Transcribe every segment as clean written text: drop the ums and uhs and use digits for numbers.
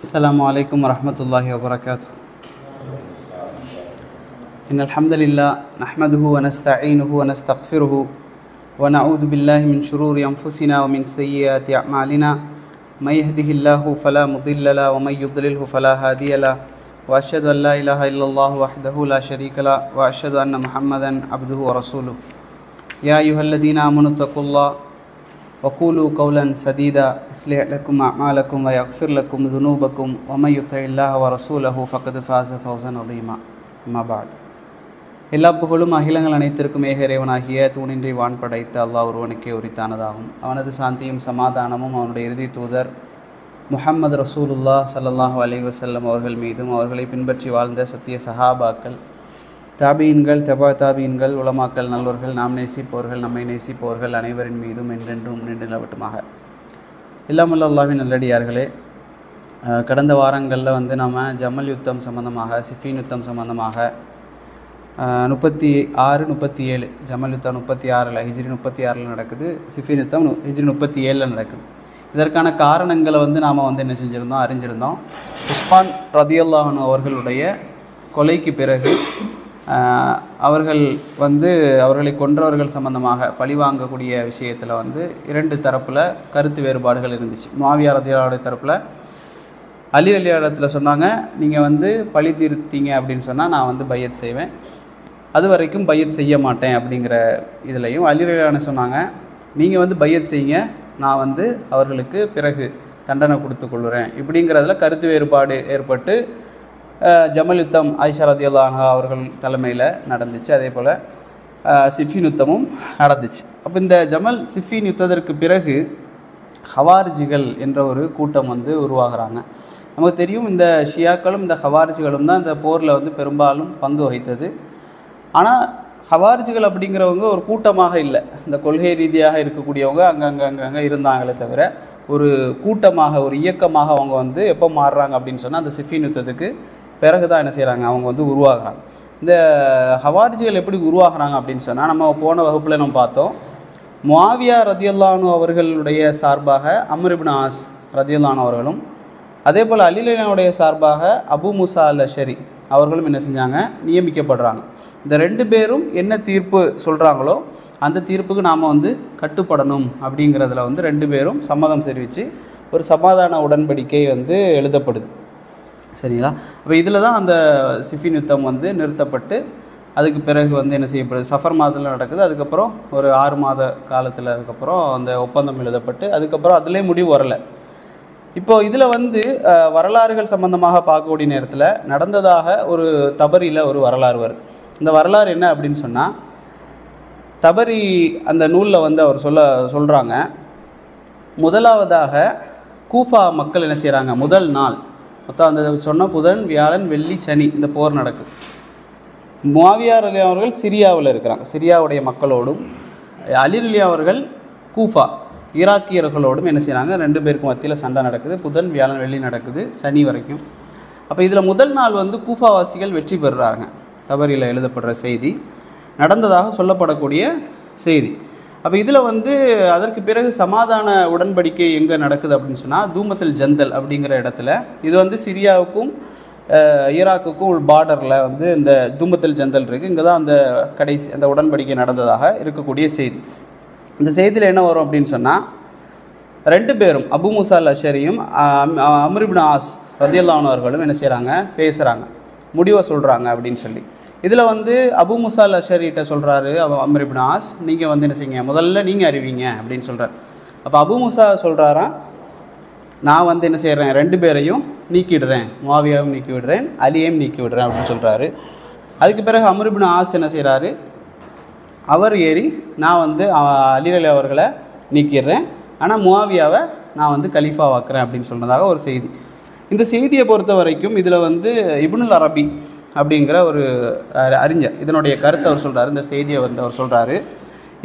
السلام عليكم ورحمة الله وبركاته. إن الحمد لله نحمده ونستعينه ونستغفره ونعوذ بالله من شرور أنفسنا ومن سيئات أعمالنا. من يهده الله فلا مضل له ومن يضلله فلا هادي له وأشهد أن لا إله إلا الله وحده لا شريك له وأشهد أن محمدا عبده ورسوله. يا أيها الذين آمنوا اتقوا الله وقولوا قولا سديدا يصلح لكم أعمالكم ويغفر لكم ذنوبكم ومن يطع الله ورسوله فقد فاز فوزا عظيما. أما بعد. எல்லா புகழும் அகிலங்கள் அனைத்திற்கும் ஏக இறைவனாகிய தூணின்றி வான் படைத்த அல்லாஹ் ஒருவனுக்கே உரித்தானதாகும். அவனது சாந்தியும் சமாதானமும் அவனுடைய இறுதி தூதர் முஹம்மது ரசூலுல்லாஹ் ஸல்லல்லாஹு அலைஹி வஸல்லம் அவர்கள் மீதும் அவர்களை பின்பற்றி வாழ்ந்த சத்திய சஹாபாக்கள், தாபீன்கள், தபா தாபீன்கள், உலமாக்கள், நல்லோர்கள், நாம் நேசிப்பவர்கள், நம்மை நேசிப்பவர்கள் அனைவரின் மீதும் என்றென்றும் நின்று நிலவட்டுமாக. எல்லாம் வல்ல அல்லாஹ்வின் நல்லடியார்களே, கடந்த வாரங்களில் நம்ம ஜமல் யுத்தம் சம்பந்தமாக, சிஃபீன் யுத்தம் சம்பந்தமாக 36, 37 ஜமல் யுத்தம் 36 ஹிஜ்ரி 36 நடக்குது, சிஃபீன் யுத்தம் ஹிஜ்ரி 37 நடக்குது. இதற்கான காரணங்களை நாம் என்ன செஞ்சுருந்தோம், அறிஞ்சிருந்தோம். உஸ்மான் ரதியல்லாஹு அன்ஹு அவர்களுடைய கொலைக்கு பிறகு அவர்கள் அவர்களை கொன்றவர்கள் சம்பந்தமாக பழிவாங்கக்கூடிய விஷயத்தில் இரண்டு தரப்பில் கருத்து வேறுபாடுகள் இருந்துச்சு. முஆவியா ரதியல்லாஹு தரப்பில் அலி ரலியல்லாஹு சொன்னாங்க, நீங்கள் பழி தீர்த்தீங்க அப்படின்னு சொன்னால் நான் பையத் செய்வேன், அது வரைக்கும் பையத் செய்ய மாட்டேன் அப்படிங்கிற இதுலையும் அலி ரலியல்லாஹு சொன்னாங்க, நீங்கள் பையத் செய்யுங்க, நான் அவர்களுக்கு பிறகு தண்டனை கொடுத்து கொள்கிறேன். இப்படிங்கிறதுல கருத்து வேறுபாடு ஏற்பட்டு ஜமல் யுத்தம் ஆயிஷா ரதியல்லாஹு அன்ஹா அவர்கள் தலைமையில் நடந்துச்சு. அதே போல் சிஃபீன் யுத்தமும் நடந்துச்சு. அப்போ இந்த ஜமல் சிஃபீன் யுத்தத்திற்கு பிறகு ஹவாரிஜிகள் என்ற ஒரு கூட்டம் உருவாகிறாங்க. நமக்கு தெரியும், இந்த ஷியாக்களும் இந்த ஹவாரிஜிகளும் தான் இந்த போரில் பெரும்பாலும் பங்கு வகித்தது. ஆனால் ஹவாரிஜிகள் அப்படிங்கிறவங்க ஒரு கூட்டமாக இல்லை, இந்த கொள்கை ரீதியாக இருக்கக்கூடியவங்க அங்கங்கே இருந்தாங்களே தவிர ஒரு கூட்டமாக, ஒரு இயக்கமாக அவங்க எப்போ மாறுறாங்க அப்படின்னு சொன்னால் அந்த சிஃபீன் யுத்தத்துக்கு பிறகு தான் என்ன செய்கிறாங்க, அவங்க உருவாகிறாங்க. இந்த ஹவாரிஜிகள் எப்படி உருவாகிறாங்க அப்படின்னு சொன்னால், நம்ம போன வகுப்பில் நம்ம பார்த்தோம், முஆவியா ரதியல்லாஹு அன்ஹு அவர்களுடைய சார்பாக அம்ர் இப்னு ஆஸ் ரதியல்லாஹு அன்ஹு அவர்களும், அதே போல் அலி ரலியல்லாஹு சார்பாக அபு மூசா அல் அஷரி அவர்களும் என்ன செஞ்சாங்க, நியமிக்கப்படுறாங்க. இந்த ரெண்டு பேரும் என்ன தீர்ப்பு சொல்கிறாங்களோ அந்த தீர்ப்புக்கு நாம் கட்டுப்படணும் அப்படிங்கிறதுல ரெண்டு பேரும் சம்மதம் தெரிவித்து ஒரு சமாதான உடன்படிக்கை எழுதப்படுது. சரிங்களா? அப்போ இதில் தான் அந்த சிஃபீன் யுத்தம் நிறுத்தப்பட்டு அதுக்கு பிறகு என்ன செய்யப்படுது, சஃபர் மாதத்தில் நடக்குது. அதுக்கப்புறம் ஒரு 6 மாத காலத்தில் அதுக்கப்புறம் அந்த ஒப்பந்தம் எழுதப்பட்டு அதுக்கப்புறம் அதிலே முடிவு வரலை. இப்போது இதில் வரலாறுகள் சம்பந்தமாக பார்க்கக்கூடிய நேரத்தில் நடந்ததாக ஒரு தபரியில் ஒரு வரலாறு வருது. இந்த வரலாறு என்ன அப்படின்னு சொன்னால், தபரி அந்த நூலில் அவர் சொல்கிறாங்க, முதலாவதாக கூஃபா மக்கள் என்ன செய்கிறாங்க, முதல் நாள் மொத்தம் அந்த சொன்ன புதன், வியாழன், வெள்ளி, சனி இந்த போர் நடக்குது. முஆவியா ரலியல்லாஹு அவர்கள் சிரியாவில் இருக்கிறாங்க, சிரியாவுடைய மக்களோடும், அலி ரலியல்லாஹு அவர்கள் கூஃபா ஈராக்கியர்களோடும் என்ன செய்கிறாங்க, ரெண்டு பேருக்கும் மத்தியில் சண்டை நடக்குது. புதன், வியாழன், வெள்ளி நடக்குது, சனி வரைக்கும். அப்போ இதில் முதல் நாள் கூஃபாவாசிகள் வெற்றி பெறுறாங்க. தபரியில் எழுதப்படுற செய்தி நடந்ததாக சொல்லப்படக்கூடிய செய்தி. அப்போ இதில் அதற்கு பிறகு சமாதான உடன்படிக்கை எங்கே நடக்குது அப்படின்னு சொன்னால், தூமத்துல் ஜந்தல் அப்படிங்கிற இடத்துல, இது சிரியாவுக்கும் ஈராக்குக்கும் ஒரு பார்டரில் இந்த தூமத்துல் ஜந்தல் இருக்குது. இங்கே தான் அந்த கடைசி அந்த உடன்படிக்கை நடந்ததாக இருக்கக்கூடிய செய்தி. இந்த செய்தியில் என்ன வரும் அப்படின்னு சொன்னால், ரெண்டு பேரும் அபு மூசா அல் அஷரியும் அம்ர் இப்னு ஆஸ் ரதியல்லாஹு அன்ஹு அவர்களும் என்ன செய்கிறாங்க, பேசுகிறாங்க, முடிவை சொல்கிறாங்க அப்படின்னு சொல்லி. இதில் அபு மூசா அல் அஷரிகிட்ட சொல்கிறாரு அம்ர் இப்னு ஆஸ், நீங்கள் என்ன செய்யுங்க, முதல்ல நீங்கள் அறிவிங்க அப்படின்னு சொல்கிறார். அப்போ அபு மூசா சொல்கிறாராம், நான் என்ன செய்கிறேன், ரெண்டு பேரையும் நீக்கிடுறேன், முஆவியாவும் நீக்கி விடுறேன், அலியையும் நீக்கி விடுறேன் அப்படின்னு சொல்கிறாரு. அதுக்கு பிறகு அம்ர் இப்னு ஆஸ் என்ன செய்கிறாரு, அவர் ஏறி நான் அலி ரலியல்லாஹு அவர்களை நீக்கிடுறேன், ஆனால் முஆவியாவை நான் கலீஃபா வாக்குறேன் அப்படின்னு சொன்னதாக ஒரு செய்தி. இந்த செய்தியை பொறுத்த வரைக்கும் இதில் இப்னுல் அரபி அப்படிங்கிற ஒரு அறிஞர் இதனுடைய கருத்தை அவர் சொல்கிறார். இந்த செய்தியை அவர் சொல்கிறாரு,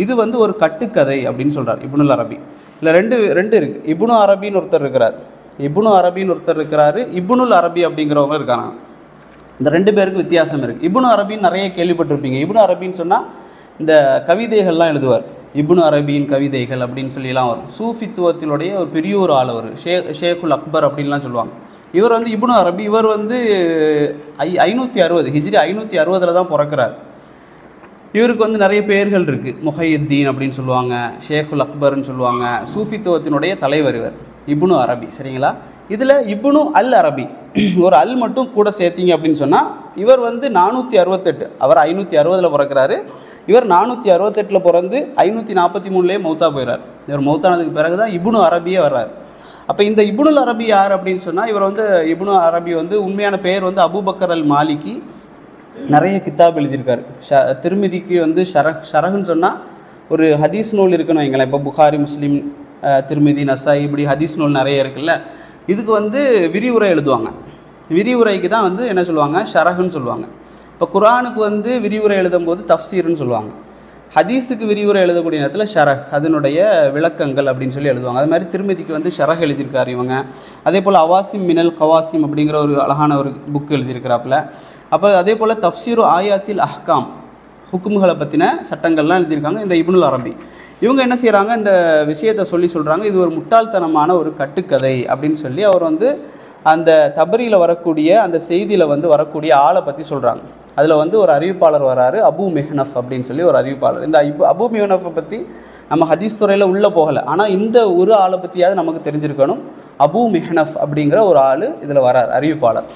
இது ஒரு கட்டுக்கதை அப்படின்னு சொல்கிறார் இப்னுல் அரபி. இல்லை ரெண்டு இருக்குது. இப்னு அரபின்னு ஒருத்தர் இருக்கிறார், இப்னுல் அரபி அப்படிங்கிறவங்க இருக்காங்க. இந்த ரெண்டு பேருக்கு வித்தியாசம் இருக்குது. இப்னு அரபின்னு நிறைய கேள்விப்பட்டிருப்பீங்க. இப்னு அரபின்னு சொன்னால் இந்த கவிதைகள்லாம் எழுதுவார். இப்னு அரபியின் கவிதைகள் அப்படின்னு சொல்லிலாம் வரும். சூஃபித்துவத்தினுடைய ஒரு பெரிய ஒரு ஆள் அவர், ஷேகுல் அக்பர் அப்படின்லாம் சொல்லுவாங்க. இவர் வந்து இப்னு அரபி, இவர் வந்து 560 ஹிஜ்ரி 560 தான் பிறக்கிறார். இவருக்கு வந்து நிறைய பெயர்கள் இருக்குது. முஹையுத்தீன் அப்படின்னு சொல்லுவாங்க, ஷேகுல் அக்பர்னு சொல்லுவாங்க. சூஃபித்துவத்தினுடைய தலைவர் இவர் இப்னு அரபி. சரிங்களா? இதில் இப்னு அல் அரபி ஒரு அல் மட்டும் கூட சேர்த்திங்க அப்படின்னு சொன்னால் இவர் வந்து 468, அவர் 560 பிறக்கிறாரு. இவர் 468 பிறந்து 543 மௌத்தா போயிறார். இவர் மௌத்தானதுக்கு பிறகு தான் இப்னு அரபியே வர்றார். அப்போ இந்த இப்னுல் அரபி யார் அப்படின்னு சொன்னால், இவர் வந்து இப்னு அரபி வந்து உண்மையான பெயர் வந்து அபூபக்கர் அல் மாலிகி. நிறைய கித்தாப் எழுதியிருக்காரு. திருமிதிக்கு வந்து ஷரஹ்னு சொன்னால் ஒரு ஹதீஸ் நூல் இருக்குன்னு வைங்களேன். இப்போ புகாரி, முஸ்லீம், திருமிதி, நசாய், இப்படி ஹதீஸ் நூல் நிறைய இருக்குல்ல. இதுக்கு வந்து விரிவுரை எழுதுவாங்க. விரிவுரைக்கு தான் வந்து என்ன சொல்லுவாங்க, ஷரஹ்னு சொல்லுவாங்க. இப்போ குர்ஆனுக்கு வந்து விரிவுரை எழுதும்போது தஃப்சீர்னு சொல்லுவாங்க. ஹதீஸுக்கு விரிவுரை எழுதக்கூடிய நேரத்தில் ஷரஹ், அதனுடைய விளக்கங்கள் அப்படின்னு சொல்லி எழுதுவாங்க. அது மாதிரி திருமதிக்கு வந்து ஷரஹ் எழுதியிருக்காரு இவங்க. அதே போல் அவாசிம் மினல் கவாசிம் அப்படிங்கிற ஒரு அழகான ஒரு புக் எழுதியிருக்கிறாப்புல. அப்போ அதே போல் தஃப்சீரு ஆயாத்தில் அஹ்காம், ஹுக்கும்களை பற்றின சட்டங்கள்லாம் எழுதியிருக்காங்க இந்த இப்னுல் அரபி. இவங்க என்ன செய்கிறாங்க, இந்த விஷயத்தை சொல்கிறாங்க, இது ஒரு முட்டாள்தனமான ஒரு கட்டுக்கதை அப்படின்னு சொல்லி அவர் வந்து அந்த தபரியில் வரக்கூடிய அந்த செய்தியில் வந்து வரக்கூடிய ஆளை பற்றி சொல்கிறாங்க. அதில் வந்து ஒரு அறிவிப்பாளர் வராரு, அபு மிஹ்னஃப் அப்படின்னு சொல்லி ஒரு அறிவிப்பாளர். இந்த அபு மிஹ்னஃபை பற்றி நம்ம ஹதீஸ் துறையில் உள்ளே போகலை, ஆனால் இந்த ஒரு ஆளை பற்றியாவது நமக்கு தெரிஞ்சிருக்கணும். அபு மிஹ்னஃப் அப்படிங்கிற ஒரு ஆள் இதில் வரார், அறிவிப்பாளர்.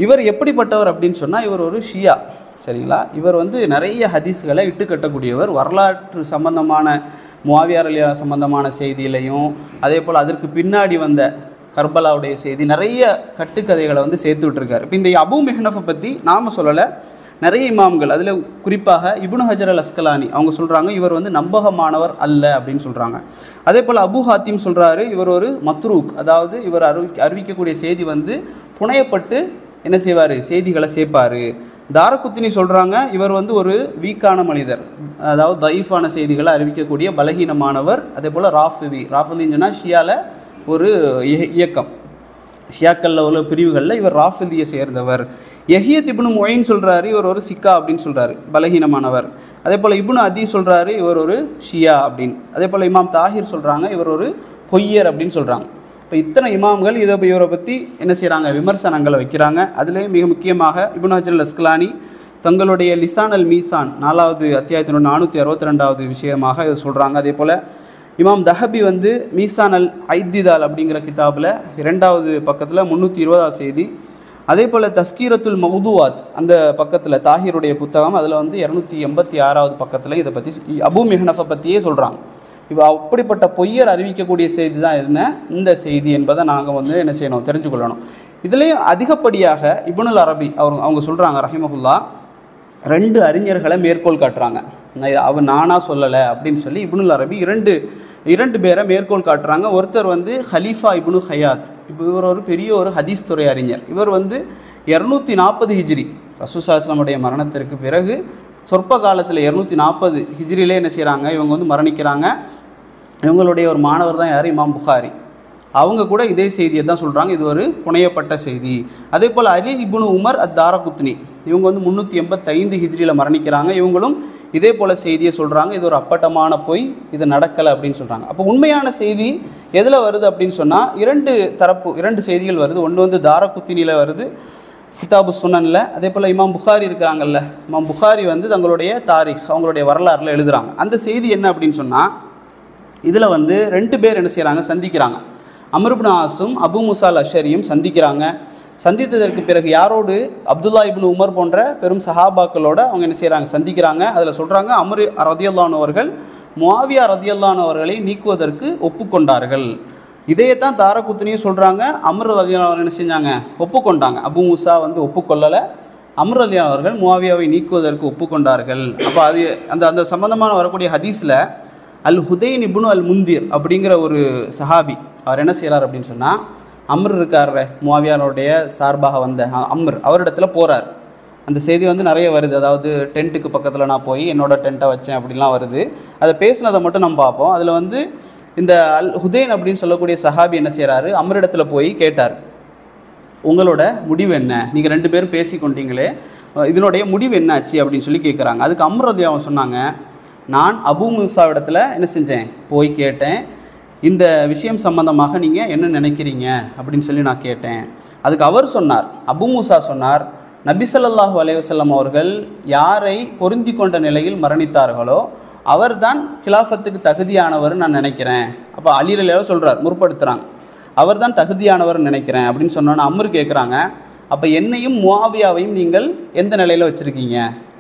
இவர் எப்படிப்பட்டவர் அப்படின்னு சொன்னால், இவர் ஒரு ஷியா. சரிங்களா? இவர் வந்து நிறைய ஹதீஸ்களை இட்டு கட்டக்கூடியவர். வரலாற்று சம்பந்தமான முஆவியா ரலியல்லாஹு சம்பந்தமான செய்தியிலையும், அதே போல் அதற்கு பின்னாடி வந்த கர்பலாவுடைய செய்தி, நிறைய கட்டுக்கதைகளை வந்து சேர்த்து விட்டுருக்காரு. இப்போ இந்த அபு மிஹ்னஃபை பற்றி நாம் சொல்லலை, நிறைய இமாம்கள், அதில் குறிப்பாக இப்னு ஹஜர் அல் அஸ்கலானி அவங்க சொல்கிறாங்க இவர் வந்து நம்பகமானவர் அல்ல அப்படின்னு சொல்கிறாங்க. அதே போல் அபு ஹாத்திம் சொல்கிறாரு இவர் ஒரு மத்ரூக், அதாவது இவர் அறிவிக்கக்கூடிய செய்தி வந்து புனையப்பட்டு என்ன செய்வார், செய்திகளை சேர்ப்பார். தாரகுத்தினி சொல்கிறாங்க இவர் வந்து ஒரு வீக்கான மனிதர், அதாவது தயீஃபான செய்திகளை அறிவிக்கக்கூடிய பலகீனமானவர். அதே போல் ராஃபிதின்னு சொன்னால் ஷியாவில் ஒரு இயக்கம், ஷியாக்களில் உள்ள பிரிவுகளில் இவர் ராஃபிதியை சேர்ந்தவர். யஹியத் இப்னு முயின் சொல்கிறாரு இவர் ஒரு சிக்கா அப்படின்னு சொல்கிறாரு, பலகீனமானவர். அதே போல் இப்னு அதி சொல்கிறாரு இவர் ஒரு ஷியா அப்படின்னு. அதே போல் இமாம் தாஹிர் சொல்கிறாங்க இவர் ஒரு பொய்யர் அப்படின்னு சொல்கிறாங்க. இப்போ இத்தனை இமாம்கள் இவரை பற்றி என்ன செய்கிறாங்க, விமர்சனங்களை வைக்கிறாங்க. அதிலே மிக முக்கியமாக இப்னு ஹஜர் அல் அஸ்கலானி தங்களுடைய லிசான் அல் மீசான் 4வது அத்தியாயத்தினோட 462வது விஷயமாக இதை சொல்கிறாங்க. அதே போல் இமாம் தஹபி வந்து மீசான் அல் ஐத்திதால் அப்படிங்கிற கிதாபில் 2வது பக்கத்தில் 320வது செய்தி. அதே போல் தஸ்கீரத்துல் மௌதுவாத் அந்த பக்கத்தில் தாஹிருடைய புத்தகம், அதில் வந்து 286வது பக்கத்தில் இதை பற்றி அபு மிஹ்னஃபை பற்றியே சொல்கிறாங்க. இப்போ அப்படிப்பட்ட பொய்யர் அறிவிக்கக்கூடிய செய்தி தான் என்ன இந்த செய்தி என்பதை நாங்கள் வந்து என்ன செய்யணும், தெரிஞ்சுக்கொள்ளணும். இதுலேயும் அதிகப்படியாக இப்னுல் அரபி அவங்க சொல்கிறாங்க ரஹிமஹுல்லா 2 அறிஞர்களை மேற்கோள் காட்டுறாங்க. நானாக சொல்லலை அப்படின்னு சொல்லி இப்னுல் அரபி இரண்டு பேரை மேற்கோள் காட்டுறாங்க. ஒருத்தர் வந்து ஹலீஃபா இப்னு ஹயாத், இப்போ இவர் ஒரு பெரிய ஒரு ஹதீஸ் துறை அறிஞர். இவர் வந்து 240 ஹிஜ்ரி ரசூல் ஸல்லல்லாஹு அலைஹி வஸல்லம் மரணத்திற்கு பிறகு சொற்ப காலத்தில் 240 ஹிஜ்ரிலே என்ன செய்கிறாங்க, இவங்க வந்து மரணிக்கிறாங்க. இவங்களுடைய ஒரு மாணவர் தான் யார், இமாம் புகாரி. அவங்க கூட இதே செய்தியை தான் சொல்கிறாங்க, இது ஒரு புனையப்பட்ட செய்தி. அதே போல் அலி இப்னு உமர் தாரகுத்னி இவங்க வந்து 385 ஹிஜ்ரியில் மரணிக்கிறாங்க. இவங்களும் இதே போல் செய்தியை சொல்கிறாங்க, இது ஒரு அப்பட்டமான பொய், இது நடக்கலை அப்படின்னு சொல்கிறாங்க. அப்போ உண்மையான செய்தி எதில் வருது அப்படின்னு சொன்னால் 2 செய்திகள் வருது. ஒன்று வந்து தாரகுத்னியில் வருது, கிதாபு சுனனில். அதே போல் இமாம் புகாரி இருக்கிறாங்கல்ல, இமாம் புகாரி வந்து தங்களுடைய தாரிக் அவங்களுடைய வரலாறில் எழுதுகிறாங்க. அந்த செய்தி என்ன அப்படின்னு சொன்னால், இதில் வந்து 2 பேர் என்ன செய்கிறாங்க, சந்திக்கிறாங்க. அம்ர் இப்னு ஆஸும் அபு மூஸா அல் அஷ்அரியும் சந்திக்கிறாங்க. சந்தித்ததற்கு பிறகு யாரோடு, அப்துல்லா இப்னு உமர் போன்ற பெரும் சஹாபாக்களோடு அவங்க என்ன செய்கிறாங்க, சந்திக்கிறாங்க. அதில் சொல்கிறாங்க அம்ர் ரதியல்லாஹு அன்ஹு அவர்கள் முஆவியா ரதியல்லாஹு அன்ஹு அவர்களை நீக்குவதற்கு ஒப்புக்கொண்டார்கள். இதையத்தான் தாரகுத்னியும் சொல்கிறாங்க. அம்ர் ரதியல்லாஹு அன்ஹு என்ன செஞ்சாங்க, ஒப்புக்கொண்டாங்க. அபு மூஸா வந்து ஒப்புக்கொள்ளலை, அம்ர் ரதியல்லாஹு அவர்கள் முஆவியாவை நீக்குவதற்கு ஒப்புக்கொண்டார்கள். அப்போ அது அந்த சம்பந்தமான வரக்கூடிய ஹதீஸில் அல் ஹுதைன் இப்னு அல் முந்திர் அப்படிங்கிற ஒரு சஹாபி அவர் என்ன செய்கிறார் அப்படின்னு சொன்னால், அம்ர் இருக்கார் முஆவியாவுடைய சார்பாக வந்த அம்ர் அவரிடத்துல போகிறார். அந்த செய்தி வந்து நிறைய வருது, அதாவது டென்ட்டுக்கு பக்கத்தில் நான் போய் என்னோட டென்ட்டை வச்சேன் அப்படின்லாம் வருது. அதை பேசினதை மட்டும் நம்ம பார்ப்போம். அதில் வந்து இந்த அல் ஹுதைன் அப்படின்னு சொல்லக்கூடிய சஹாபி என்ன செய்கிறாரு, அம்ரிடத்துல போய் கேட்டார், உங்களோட முடிவு என்ன, நீங்கள் 2 பேரும் பேசி கொண்டீங்களே, இதனுடைய முடிவு என்னாச்சு அப்படின்னு சொல்லி கேட்குறாங்க. அதுக்கு அம்ர் ரலியல்லாஹு சொன்னாங்க, நான் அபு மூசாவிடத்தில் என்ன செஞ்சேன், போய் கேட்டேன், இந்த விஷயம் சம்பந்தமாக நீங்கள் என்ன நினைக்கிறீங்க அப்படின்னு சொல்லி நான் கேட்டேன். அதுக்கு அவர் சொன்னார், அபு மூசா சொன்னார், நபி ஸல்லல்லாஹு அலைஹி வஸல்லம் அவர்கள் யாரை பொருந்தி கொண்ட நிலையில் மரணித்தார்களோ அவர்தான் கிலாஃபத்துக்கு தகுதியானவர்னு நான் நினைக்கிறேன். அப்போ அலி ரலியல்லாஹு சொல்கிறார், முற்படுத்துகிறாங்க, அவர் தான் தகுதியானவர்னு நினைக்கிறேன் அப்படின்னு சொன்னோன்னா அம்ரு கேட்குறாங்க, அப்போ என்னையும் முஆவியாவையும் நீங்கள் எந்த நிலையில் வச்சுருக்கீங்க,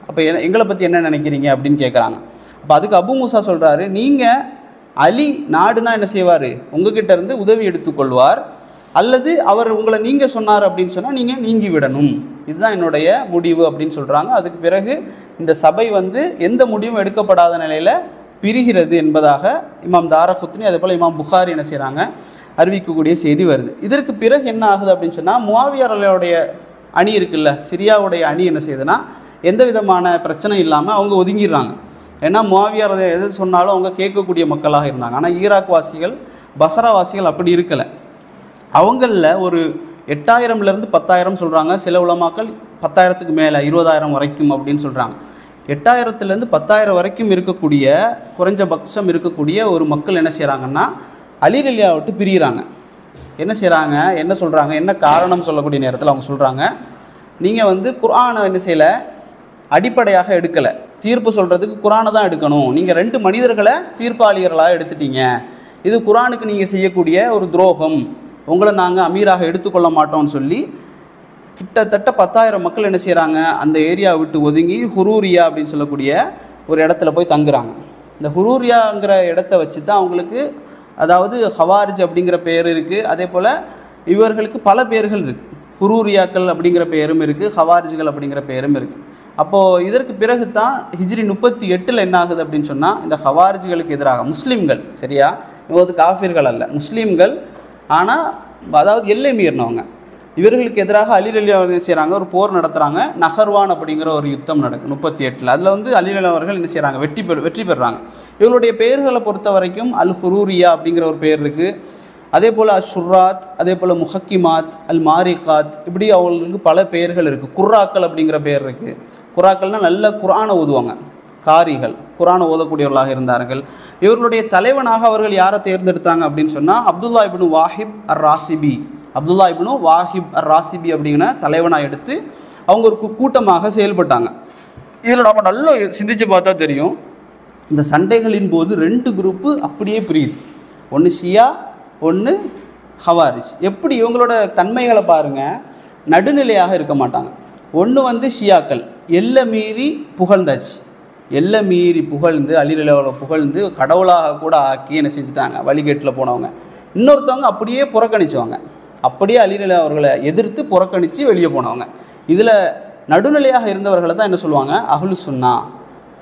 அப்போ எங்களை பற்றி என்ன நினைக்கிறீங்க அப்படின்னு கேட்குறாங்க. அப்போ அதுக்கு அபு மூசா சொல்கிறாரு, நீங்கள் அலி நாடுனா என்ன செய்வார், உங்ககிட்ட இருந்து உதவி எடுத்துக்கொள்வார், அல்லது அவர் உங்களை நீங்கள் சொன்னார் அப்படின்னு சொன்னால் நீங்கள் நீங்கி விடணும், இதுதான் என்னுடைய முடிவு அப்படின்னு சொல்கிறாங்க. அதுக்கு பிறகு இந்த சபை வந்து எந்த முடிவும் எடுக்கப்படாத நிலையில் பிரிகிறது என்பதாக இமாம் தாரகுத்னி அதே போல் இமாம் புகாரி என்ன செய்கிறாங்க, அறிவிக்கக்கூடிய செய்தி வருது. இதற்கு பிறகு என்ன ஆகுது அப்படின்னு சொன்னால், முஆவியாருடைய அணி இருக்குல்ல, சிரியாவுடைய அணி என்ன செய்யுதுன்னா எந்த விதமான பிரச்சனை இல்லாமல் அவங்க ஒதுங்கிடுறாங்க. ஏன்னா முஆவியார் எது சொன்னாலும் அவங்க கேட்கக்கூடிய மக்களாக இருந்தாங்க. ஆனால் ஈராக் வாசிகள், பஸ்ரா வாசிகள் அப்படி இருக்கலை. அவங்களில் ஒரு 8000லேருந்து 10,000 சொல்கிறாங்க, சில உலமாக்கள் 10,000க்கு மேலே 20,000 வரைக்கும் அப்படின்னு சொல்கிறாங்க. 8000லேருந்து 10,000 வரைக்கும் இருக்கக்கூடிய குறைஞ்சபட்சம் இருக்கக்கூடிய ஒரு மக்கள் என்ன செய்கிறாங்கன்னா அலி ரலியல்லாஹு விட்டு பிரிகிறாங்க. என்ன செய்கிறாங்க, என்ன சொல்கிறாங்க, என்ன காரணம் சொல்லக்கூடிய நேரத்தில் அவங்க சொல்கிறாங்க, நீங்கள் வந்து குர்ஆனை என்ன செய்யலை, அடிப்படையாக எடுக்கலை, தீர்ப்பு சொல்கிறதுக்கு குர்ஆனை தான் எடுக்கணும், நீங்கள் 2 மனிதர்களை தீர்ப்பாளிகளாக எடுத்துட்டீங்க, இது குர்ஆனுக்கு நீங்கள் செய்யக்கூடிய ஒரு துரோகம், உங்களை நாங்கள் அமீராக எடுத்துக்கொள்ள மாட்டோம்னு சொல்லி கிட்டத்தட்ட 10,000 மக்கள் என்ன செய்கிறாங்க, அந்த ஏரியாவை விட்டு ஒதுங்கி ஹுரூரியா அப்படின்னு சொல்லக்கூடிய ஒரு இடத்துல போய் தங்குறாங்க. இந்த ஹுரூரியாங்கிற இடத்த வச்சு தான் அவங்களுக்கு, அதாவது ஹவாரிஜ் அப்படிங்கிற பேர் இருக்குது, அதே போல் இவர்களுக்கு பல பேர்கள் இருக்குது, ஹுரூரியாக்கள் அப்படிங்கிற பேரும் இருக்குது, ஹவாரிஜ்கள் அப்படிங்கிற பேரும் இருக்குது. அப்போது இதற்கு பிறகு தான் ஹிஜ்ரி 38 என்ன ஆகுது அப்படின்னு சொன்னால், இந்த ஹவாரிஜ்களுக்கு எதிராக முஸ்லீம்கள், சரியா, இவங்க வந்து காஃபிர்கள் அல்ல, முஸ்லீம்கள், ஆனால் அதாவது எல்லை மீறினவங்க, இவர்களுக்கு எதிராக அலி ரலியல்லாஹு என்ன செய்கிறாங்க, ஒரு போர் நடத்துகிறாங்க. நஹர்வான் அப்படிங்கிற ஒரு யுத்தம் நடக்கும் 38. அதில் வந்து அலி ரலியல்லாஹு அவர்கள் என்ன செய்கிறாங்க, வெற்றி பெறுறாங்க. இவங்களுடைய பெயர்களை பொறுத்த வரைக்கும் அல் ஹுரூரியா அப்படிங்கிற ஒரு பேர் இருக்குது, அதே போல் அஷுராத், அதே போல் முஹக்கிமாத், அல் மாரிகாத், இப்படி அவங்களுக்கு பல பெயர்கள் இருக்குது. குர்ராக்கள் அப்படிங்கிற பேர் இருக்குது. குர்ராக்கள்னால் நல்ல குர்ஆனை ஓதுவாங்க, காரிகள், குர்ஆனை ஓதக்கூடியவர்களாக இருந்தார்கள். இவர்களுடைய தலைவனாக அவர்கள் யாரை தேர்ந்தெடுத்தாங்க அப்படின்னு சொன்னால் அப்துல்லா இப்னு வாஹிப் அர் ராசிபி, அப்துல்லா இப்னு வாஹிப் அர் ராசிபி அப்படிங்கிற தலைவனாக எடுத்து அவங்க ஒரு கூட்டமாக செயல்பட்டாங்க. இதில் நம்ம நல்லா சிந்திச்சு பார்த்தா தெரியும், இந்த சண்டைகளின் போது 2 குரூப்பு அப்படியே பிரியுது, ஒன்று ஷியா, ஒன்று ஹவாரிஜ். எப்படி இவங்களோட தன்மைகளை பாருங்கள், நடுநிலையாக இருக்க மாட்டாங்க. ஒன்று வந்து ஷியாக்கள் எல்லை மீறி புகழ்ந்தாச்சு, எல்லை மீறி புகழ்ந்து அலி ரலியல்லாஹு புகழ்ந்து கடவுளாக கூட ஆக்கி என்ன செஞ்சுட்டாங்க, வழிகேட்டில் போனவங்க. இன்னொருத்தவங்க அப்படியே புறக்கணிச்சவங்க, அப்படியே அலி ரலியல்லாஹு அவர்களை எதிர்த்து புறக்கணித்து வெளியே போனவங்க. இதில் நடுநிலையாக இருந்தவர்களை தான் என்ன சொல்லுவாங்க, அஹ்லு சுன்னா,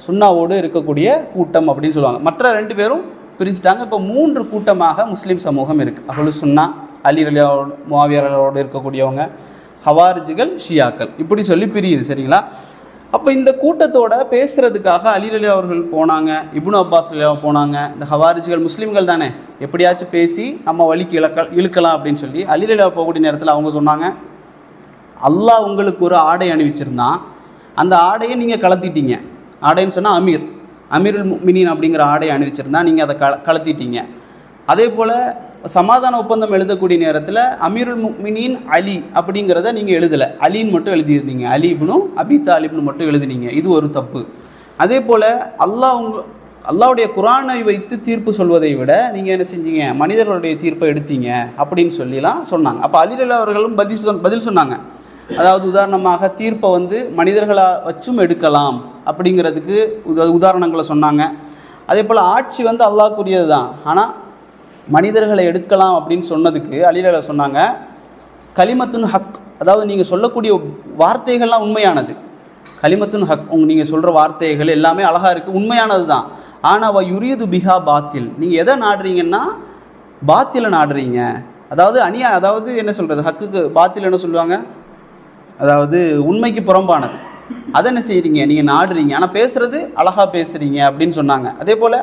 சுன்னாவோடு இருக்கக்கூடிய கூட்டம் அப்படின்னு சொல்லுவாங்க. மற்ற 2 பேரும் பிரிஞ்சுட்டாங்க. இப்போ 3 கூட்டமாக முஸ்லீம் சமூகம் இருக்குது. அஹ்லு சுன்னா, அலி ரலியல்லாஹு முஆவியாரோடு இருக்கக்கூடியவங்க, ஹவாரிஜிகள், ஷியாக்கள், இப்படி சொல்லி பிரியுது, சரிங்களா. அப்போ இந்த கூட்டத்தோட பேசுகிறதுக்காக அலி ரலியல்லாஹு அவர்கள் போனாங்க, இப்னு அப்பாஸ் ரலியல்லாஹு போனாங்க. இந்த ஹவாரிஜிகள் முஸ்லீம்கள் தானே, எப்படியாச்சும் பேசி நம்ம வழிக்கு இழுக்கலாம் அப்படின்னு சொல்லி அலி ரலியல்லாஹு போகக்கூடிய நேரத்தில் அவங்க சொன்னாங்க, அல்லாஹ் உங்களுக்கு ஒரு ஆடை அணிவிச்சிருந்தான், அந்த ஆடையை நீங்கள் கலத்திட்டீங்க. ஆடைன்னு சொன்னால் அமீருல் முஃமினீன் அப்படிங்கிற ஆடையை அணிவிச்சிருந்தா நீங்கள் அதை கலத்திட்டீங்க. அதே போல் சமாதான ஒப்பந்தம் எழுதக்கூடிய நேரத்தில் அமீருல் முஃமினீன் அலி அப்படிங்கிறத நீங்கள் எழுதலை, அலின்னு மட்டும் எழுதியிருந்தீங்க, அலி இப்னு அபி தாலிப்னு மட்டும் எழுதினீங்க, இது ஒரு தப்பு. அதே போல் அல்லாஹ்வுடைய குர்ஆனை வைத்து தீர்ப்பு சொல்வதை விட நீங்கள் என்ன செஞ்சீங்க, மனிதர்களுடைய தீர்ப்பை எடுத்தீங்க அப்படின்னு சொல்லிலாம் சொன்னாங்க. அப்போ அலி ரலியல்லாஹு அவர்களும் பதில் சொன்னாங்க. அதாவது உதாரணமாக தீர்ப்பை வந்து மனிதர்களாக வச்சும் எடுக்கலாம் அப்படிங்கிறதுக்கு உதாரணங்களை சொன்னாங்க. அதே போல் ஆட்சி வந்து அல்லாஹ்வுக்குரியது தான், ஆனால் மனிதர்களை எடுக்கலாம் அப்படின்னு சொன்னதுக்கு அலி ரலியல்லாஹு சொன்னாங்க, கலிமத்துன் ஹக், அதாவது நீங்கள் சொல்லக்கூடிய வார்த்தைகள்லாம் உண்மையானது, கலிமத்துன் ஹக், நீங்கள் சொல்கிற வார்த்தைகள் எல்லாமே அழகாக இருக்குது, உண்மையானது தான், ஆனால் வ யுரீது பிஹா பாத்தில், நீங்கள் எதை நாடுறீங்கன்னா பாத்தில நாடுறீங்க. அதாவது அதாவது என்ன சொல்கிறது, ஹக்குக்கு பாத்தில் என்ன சொல்லுவாங்க, அதாவது உண்மைக்கு புறம்பானது, அதை என்ன செய்கிறீங்க, நீங்கள் நாடுறீங்க, ஆனால் பேசுகிறது அழகாக பேசுகிறீங்க அப்படின்னு சொன்னாங்க. அதே போல்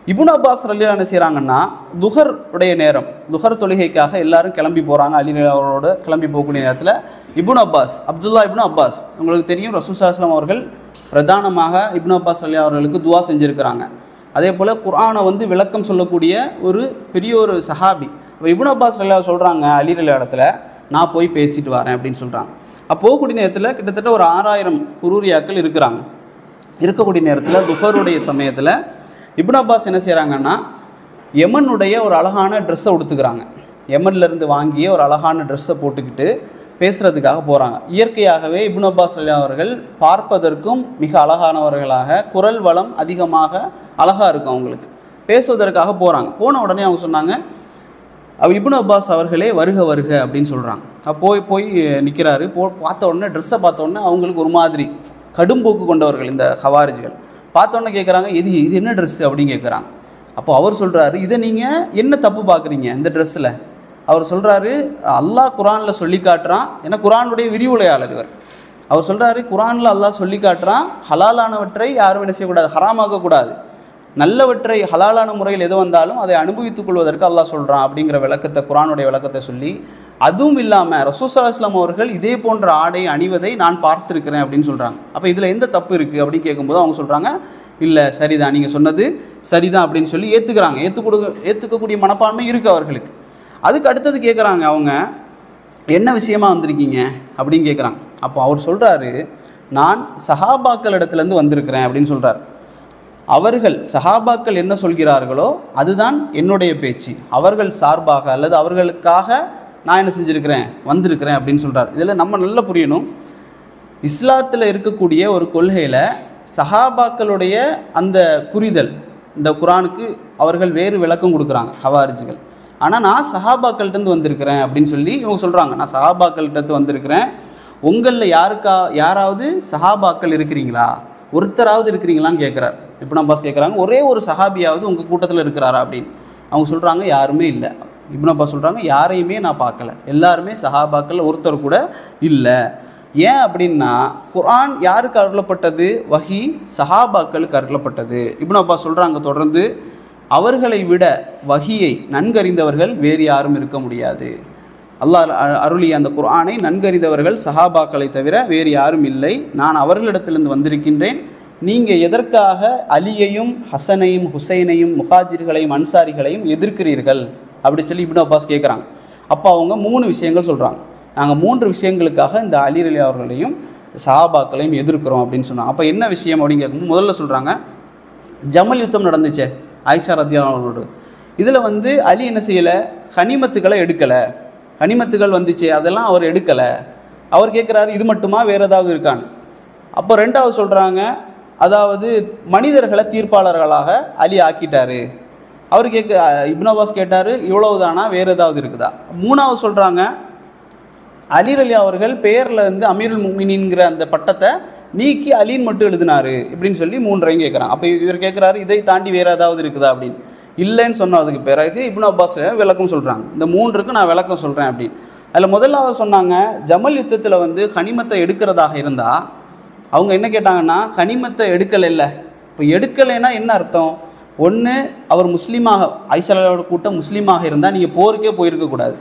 இப்னு அப்பாஸ் ரலியல்லாஹு என்ன செய்கிறாங்கன்னா, துஹர் உடைய நேரம், துஹர் தொழுகைக்காக எல்லாரும் கிளம்பி போகிறாங்க. அலி அவரோட கிளம்பி போகக்கூடிய நேரத்தில் இப்னு அப்பாஸ், அப்துல்லா இப்னு அப்பாஸ், உங்களுக்கு தெரியும் ரசூல் ஸல்லல்லாஹு அலைஹி வஸல்லம் அவர்கள் பிரதானமாக இப்னு அப்பாஸ் ரலியல்லாஹு அவர்களுக்கு துவா செஞ்சுருக்கிறாங்க. அதே போல் குர்ஆனை வந்து விளக்கம் சொல்லக்கூடிய ஒரு பெரிய ஒரு சஹாபி. இப்போ இப்னு அப்பாஸ் ரலியல்லாஹு சொல்கிறாங்க, அலி ரலியல்லாஹு இடத்துல நான் போய் பேசிட்டு வரேன் அப்படின்னு சொல்கிறாங்க. அப்போ போகக்கூடிய நேரத்தில் கிட்டத்தட்ட ஒரு 6000 குரூரியாக்கள் இருக்கிறாங்க. இருக்கக்கூடிய நேரத்தில் துஹருடைய சமயத்தில் இப்னு அப்பாஸ் என்ன செய்கிறாங்கன்னா, யமனுடைய ஒரு அழகான ட்ரெஸ்ஸை உடுத்துக்கிறாங்க. யமன்லேருந்து வாங்கிய ஒரு அழகான ட்ரெஸ்ஸை போட்டுக்கிட்டு பேசுகிறதுக்காக போகிறாங்க. இயற்கையாகவே இப்னு அப்பாஸ் ரலியல்லாஹு அவர்கள் பார்ப்பதற்கும் மிக அழகானவர்களாக, குரல் வளம் அதிகமாக அழகாக இருக்கும் அவங்களுக்கு. பேசுவதற்காக போகிறாங்க. போன உடனே அவங்க சொன்னாங்க, இப்னு அப்பாஸ் அவர்களே வருக வருக அப்படின்னு சொல்கிறாங்க. போய் நிற்கிறாரு. பார்த்த உடனே ட்ரெஸ்ஸை பார்த்த உடனே அவங்களுக்கு ஒரு மாதிரி கடும்போக்கு கொண்டவர்கள் இந்த ஹவாரிஜிகள். பார்த்தோன்னே கேட்குறாங்க, இது என்ன ட்ரெஸ்ஸு அப்படின்னு கேட்குறாங்க. அப்போ அவர் சொல்கிறாரு, இதை நீங்கள் என்ன தப்பு பார்க்குறீங்க இந்த ட்ரெஸ்ஸில்? அவர் சொல்கிறாரு, அல்லாஹ் குரானில் சொல்லி காட்டுறான். ஏன்னா குரானுடைய விரிவுரையாளர் இவர். அவர் சொல்கிறாரு, குரானில் அல்லாஹ் சொல்லி காட்டுறான், ஹலாலானவற்றை யாரும் என்ன செய்யக்கூடாது, ஹராமாக்கக்கூடாது. நல்லவற்றை ஹலாலான முறையில் எது வந்தாலும் அதை அனுபவித்துக் கொள்வதற்கு அல்லாஹ் சொல்கிறான் அப்படிங்கிற விளக்கத்தை, குரானுடைய விளக்கத்தை சொல்லி, அதுவும் இல்லாமல் ரசூல் ஸல்லல்லாஹு அலைஹி வஸல்லம் அவர்கள் இதே போன்ற ஆடை அணிவதை நான் பார்த்துருக்கிறேன் அப்படின்னு சொல்கிறாங்க. அப்போ இதில் எந்த தப்பு இருக்குது அப்படின்னு கேட்கும்போது அவங்க சொல்கிறாங்க, இல்லை சரிதான், நீங்கள் சொன்னது சரிதான் அப்படின்னு சொல்லி ஏற்றுக்கக்கூடிய மனப்பான்மை இருக்குது அவர்களுக்கு. அதுக்கு அடுத்தது கேட்குறாங்க, அவங்க என்ன விஷயமா வந்திருக்கீங்க அப்படின்னு கேட்குறாங்க. அப்போ அவர் சொல்கிறாரு, நான் சஹாபாக்கள் இடத்துலேருந்து வந்திருக்கிறேன் அப்படின்னு சொல்கிறார். அவர்கள் சஹாபாக்கள் என்ன சொல்கிறார்களோ அதுதான் என்னுடைய பேச்சு. அவர்கள் சார்பாக அல்லது அவர்களுக்காக நான் என்ன செஞ்சுருக்கிறேன், வந்திருக்கிறேன் அப்படின்னு சொல்கிறார். இதில் நம்ம நல்லா புரியணும், இஸ்லாத்தில் இருக்கக்கூடிய ஒரு கொள்கையில் சஹாபாக்களுடைய அந்த புரிதல், இந்த குரானுக்கு அவர்கள் வேறு விளக்கம் கொடுக்குறாங்க ஹவாரிஜிகள். ஆனால் நான் சஹாபாக்கள்கிட்டருந்து வந்திருக்கிறேன் அப்படின்னு சொல்லி இவங்க சொல்கிறாங்க. நான் சஹாபாக்கள்கிட்ட வந்திருக்கிறேன். உங்களில் யாராவது சஹாபாக்கள் இருக்கிறீங்களா, ஒருத்தராவது இருக்கிறீங்களான்னு கேட்குறார். இப்னு அப்பாஸ் கேட்குறாங்க, ஒரே ஒரு சஹாபியாவது உங்கள் கூட்டத்தில் இருக்கிறாரா அப்படின்னு. அவங்க சொல்கிறாங்க, யாருமே இல்லை. இப்னு அப்பாஸ் சொல்கிறாங்க, யாரையுமே நான் பார்க்கல, எல்லாருமே சஹாபாக்கள் ஒருத்தர் கூட இல்லை. ஏன் அப்படின்னா, குர்ஆன் யாருக்கு அருளப்பட்டது, வஹி சஹாபாக்களுக்கு அருளப்பட்டது. இப்னு அப்பாஸ் சொல்கிறாங்க தொடர்ந்து, அவர்களை விட வஹியை நன்கறிந்தவர்கள் வேறு யாரும் இருக்க முடியாது. அல்லாஹ் அருளிய அந்த குர்ஆனை நன்கறிந்தவர்கள் சஹாபாக்களை தவிர வேறு யாரும் இல்லை. நான் அவர்களிடத்திலிருந்து வந்திருக்கின்றேன். நீங்கள் எதற்காக அலியையும் ஹசனையும் ஹுசைனையும் முஹாஜிர்களையும் அன்சாரிகளையும் எதிர்க்கிறீர்கள் அப்படி சொல்லி இப்னு அப்பாஸ் கேட்குறாங்க. அப்போ அவங்க 3 விஷயங்கள் சொல்கிறாங்க. நாங்கள் 3 விஷயங்களுக்காக இந்த அலி ரலியல்லாஹு அவர்களையும் சஹாபாக்களையும் எதிர்க்கிறோம் அப்படின்னு சொன்னாங்க. அப்போ என்ன விஷயம் அப்படின்னு கேட்கும்போது முதல்ல சொல்கிறாங்க, ஜமல் யுத்தம் நடந்துச்சே ஆயிஷா ரலியல்லாஹு அவர்களோடு, இதில் வந்து அலி என்ன செய்யலை, கனிமத்துக்களை எடுக்கலை. கனிமத்துகள் வந்துச்சு, அதெல்லாம் அவர் எடுக்கலை. அவர் கேட்குறாரு, இது மட்டுமா வேறு ஏதாவது இருக்கான்னு. அப்போ 2வது சொல்கிறாங்க, அதாவது மனிதர்களை தீர்ப்பாளர்களாக அலி ஆக்கிட்டாரு. அவர் இப்னு அப்பாஸ் கேட்டார், இவ்வளவுதானா, வேறு ஏதாவது இருக்குதா? 3வது சொல்கிறாங்க, அலி ரலியல்லாஹு அவர்கள் பெயரில் இருந்து அமீருல் முஃமினீன்கிற அந்த பட்டத்தை நீக்கி அலின்னு மட்டும் எழுதினார் இப்படின்னு சொல்லி 3ஐயும் கேட்குறாங்க. அப்போ இவர் கேட்குறாரு, இதை தாண்டி வேறு ஏதாவது இருக்குதா அப்படின்னு. இல்லைன்னு சொன்னதுக்கு பிறகு இப்னு அப்பாஸ் விளக்கம் சொல்கிறாங்க, இந்த 3க்கு நான் விளக்கம் சொல்கிறேன் அப்படின்னு. அதில் முதலாவது சொன்னாங்க, ஜமல் யுத்தத்தில் வந்து கனிமத்தை எடுக்கிறதாக இருந்தால் அவங்க என்ன கேட்டாங்கன்னா, கனிமத்தை எடுக்கலைல்ல, இப்போ எடுக்கலைன்னா என்ன அர்த்தம்? ஒன்று, அவர் முஸ்லீமாக, ஆயிஷாவோட கூட்டம் முஸ்லீமாக இருந்தால் நீங்கள் போருக்கே போயிருக்கக்கூடாது.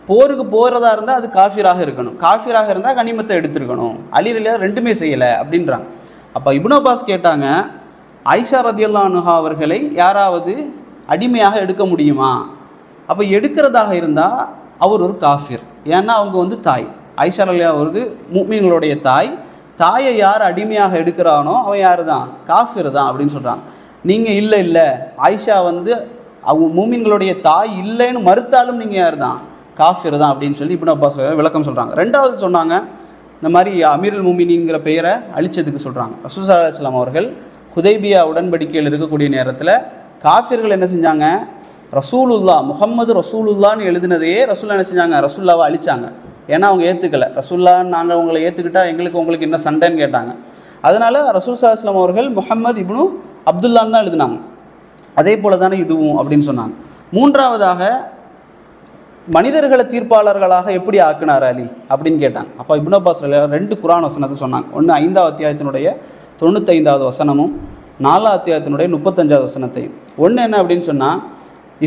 போருக்கு போகிறதா இருந்தால் அது காஃபிராக இருக்கணும். காஃபிராக இருந்தால் கனிமத்தை எடுத்துருக்கணும். அலி ரலியல்லாஹு 2மே செய்யலை அப்படின்றாங்க. அப்போ இப்னு அப்பாஸ் கேட்டாங்க, ஆயிஷா ரலியல்லாஹு அன்ஹா அவர்களை யாராவது அடிமையாக எடுக்க முடியுமா? அப்போ எடுக்கிறதாக இருந்தால் அவர் ஒரு காஃபிர். ஏன்னா அவங்க வந்து தாய், ஆயிஷா ரலியல்லாஹு அவருக்கு முஃமின்களுடைய தாய். தாயை யார் அடிமையாக எடுக்கிறானோ அவன் யார் தான், காஃபிர் தான் அப்படின்னு சொல்கிறாங்க. நீங்கள் இல்லை ஆயிஷா வந்து அவங்க முஃமின்களுடைய தாய் இல்லைன்னு மறுத்தாலும் நீங்கள் யார் தான், காஃபிர் தான் அப்படின்னு சொல்லி இப்னு அப்பாஸ் விளக்கம் சொல்கிறாங்க. 2வது சொன்னாங்க, இந்த மாதிரி அமீருல் முஃமினீன்கிற பெயரை அழிச்சதுக்கு சொல்கிறாங்க. ரசூல் ஸல்லல்லாஹு அலைஹி வஸல்லம் அவர்கள் ஹுதைபியா உடன்படிக்கையில் இருக்கக்கூடிய நேரத்தில் காஃபிர்கள் என்ன செஞ்சாங்க, ரசூலுல்லா முஹம்மது ரசூலுல்லான்னு எழுதினதையே ரசூல்லா என்ன செஞ்சாங்க, ரசூல்லாவை அழிச்சாங்க. ஏன்னா அவங்க ஏற்றுக்கலை. ரசூல்லான்னு நாங்கள் உங்களை ஏற்றுக்கிட்டால் உங்களுக்கு என்ன சண்டைன்னு கேட்டாங்க. அதனால் ரசூல் ஸல்லல்லாஹு அலைஹி வஸல்லம் அவர்கள் முஹம்மது இப்னு அப்துல்லான்னு தான் எழுதினாங்க. அதே போல தானே இதுவும் அப்படின்னு சொன்னாங்க. 3வதாக மனிதர்களை தீர்ப்பாளர்களாக எப்படி ஆக்கினார் அலி அப்படின்னு கேட்டாங்க. அப்போ இப்னு அப்பாஸ் 2 குர்ஆன் வசனத்தை சொன்னாங்க. ஒன்று 5வது அத்தியாயத்தினுடைய 95வது வசனமும், 4 அத்தியாயத்தினுடைய 35வது வசனத்தையும். ஒன்று என்ன அப்படின்னு சொன்னால்,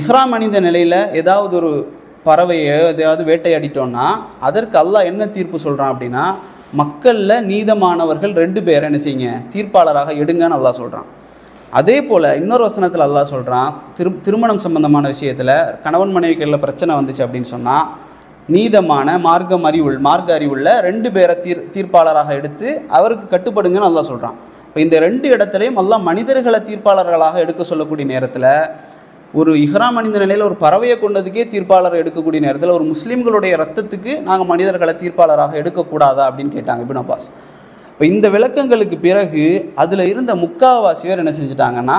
இஹ்ராம் அணிந்த நிலையில் ஏதாவது ஒரு பறவையை எதையாவது வேட்டையாடிட்டோன்னா அதற்கு அல்லாஹ் என்ன தீர்ப்பு சொல்கிறான் அப்படின்னா, மக்களில் நீதமானவர்கள் 2 பேரை என்ன செய்யுங்க, தீர்ப்பாளராக எடுங்கன்னு அல்லாஹ் சொல்கிறான். அதே போல் இன்னொரு வசனத்தில் அல்லாஹ் சொல்கிறான், திருமணம் சம்பந்தமான விஷயத்தில் கணவன் மனைவிகளில் பிரச்சனை வந்துச்சு அப்படின்னு சொன்னால் நீதமான மார்க்க அறிவுள்ள 2 பேரை தீர்ப்பாளராக எடுத்து அவருக்கு கட்டுப்படுங்கன்னு அல்லாஹ் சொல்கிறான். இப்போ இந்த 2 இடத்துலையும் அல்லாஹ் மனிதர்களை தீர்ப்பாளர்களாக எடுக்க சொல்லக்கூடிய நேரத்தில், ஒரு இஹ்ராம் அணிந்த நிலையில் ஒரு பறவையை கொண்டதுக்கே தீர்ப்பாளர் எடுக்கக்கூடிய நேரத்தில் ஒரு முஸ்லீம்களுடைய ரத்தத்துக்கு நாங்கள் மனிதர்களை தீர்ப்பாளராக எடுக்கக்கூடாதா அப்படின்னு கேட்டாங்க இப்னு அப்பாஸ். இப்போ இந்த விளக்கங்களுக்கு பிறகு அதில் இருந்த முக்காவாசியர் என்ன செஞ்சிட்டாங்கன்னா,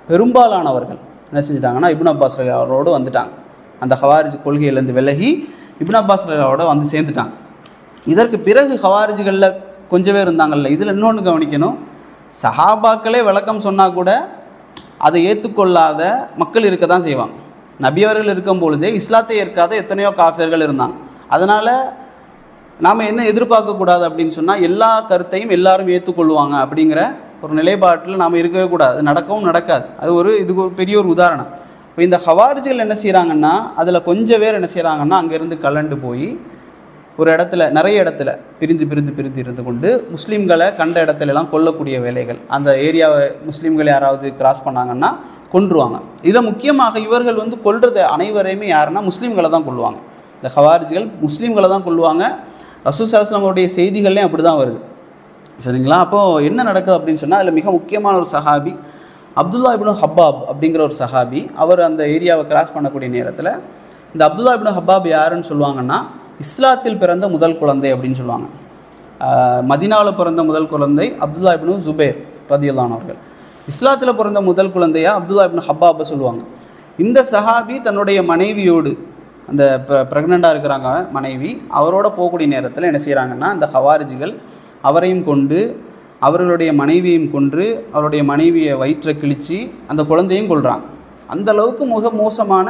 பெரும்பாலானவர்கள் என்ன செஞ்சிட்டாங்கன்னா இப்னு அப்பாஸ் அவரோடு வந்துட்டாங்க. அந்த ஹவாரிஜ் கொள்கையிலேருந்து விலகி இப்னு அப்பாஸ் அவரோட வந்து சேர்ந்துட்டாங்க. இதற்கு பிறகு ஹவாரிஜ்களில் கொஞ்சம் பேர் இருந்தாங்கல்ல, இதில் இன்னொன்று கவனிக்கணும், சஹாபாக்களே விளக்கம் சொன்னால் கூட அதை ஏற்றுக்கொள்ளாத மக்கள் இருக்க தான் செய்வாங்க. நபியவர்கள் இருக்கும் பொழுதே இஸ்லாத்தை ஏற்காத எத்தனையோ காஃபிர்கள் இருந்தாங்க. அதனால் நாம் என்ன எதிர்பார்க்கக்கூடாது அப்படின்னு சொன்னால், எல்லா கருத்தையும் எல்லாரும் ஏற்றுக்கொள்வாங்க அப்படிங்கிற ஒரு நிலைப்பாட்டில் நாம் இருக்கவே கூடாது. அது நடக்கவும் நடக்காது. இதுக்கு ஒரு பெரிய ஒரு உதாரணம். இப்போ இந்த ஹவாரிஜ்கள் என்ன செய்கிறாங்கன்னா, அதில் கொஞ்சம் பேர் என்ன செய்கிறாங்கன்னா அங்கேருந்து கலண்டு போய் ஒரு இடத்துல நிறைய இடத்துல பிரிந்து இருந்து கொண்டு முஸ்லீம்களை கண்ட இடத்துலலாம் கொல்லக்கூடிய வேலைகள், அந்த ஏரியாவை முஸ்லீம்கள் யாராவது கிராஸ் பண்ணாங்கன்னா கொன்றுவாங்க. இதில் முக்கியமாக இவர்கள் வந்து கொல்றது அனைவரையுமே யாருன்னா முஸ்லீம்களை தான் கொல்லுவாங்க. இந்த ஹவாரிஜ்கள் முஸ்லீம்களை தான் கொல்லுவாங்க. ரசூல் ஸல்லல்லாஹு அலைஹி வஸல்லம் செய்திகள்லேயும் அப்படி தான் வருது. சரிங்களா? அப்போது என்ன நடக்குது அப்படின்னு சொன்னால், அதில் மிக முக்கியமான ஒரு சஹாபி அப்துல்லா இப்னு ஹப்பாப் அப்படிங்கிற ஒரு சஹாபி. அவர் அந்த ஏரியாவை கிராஸ் பண்ணக்கூடிய நேரத்தில் இந்த அப்துல்லா இப்னு ஹப்பாப் யாருன்னு சொல்லுவாங்கன்னா, இஸ்லாத்தில் பிறந்த முதல் குழந்தை அப்படின்னு சொல்லுவாங்க. மதீனாவில் பிறந்த முதல் குழந்தை அப்துல்லா இப்னு ஜுபைர் ரதியல்லாஹு அன்ஹு அவர்கள். இஸ்லாத்தில் பிறந்த முதல் குழந்தையா அப்துல்லா இப்னு ஹப்பாப்பை சொல்லுவாங்க. இந்த சஹாபி தன்னுடைய மனைவியோடு, அந்த ப்ரெக்னெண்ட்டாக இருக்கிறாங்க மனைவி, அவரோட போகக்கூடிய நேரத்தில் என்ன செய்கிறாங்கன்னா, இந்த ஹவாரிஜிகள் அவரையும் கொண்டு அவர்களுடைய மனைவியையும் கொன்று அவருடைய மனைவியை வயிற்றை கிழித்து அந்த குழந்தையும் கொள்கிறாங்க. அந்த அளவுக்கு மிக மோசமான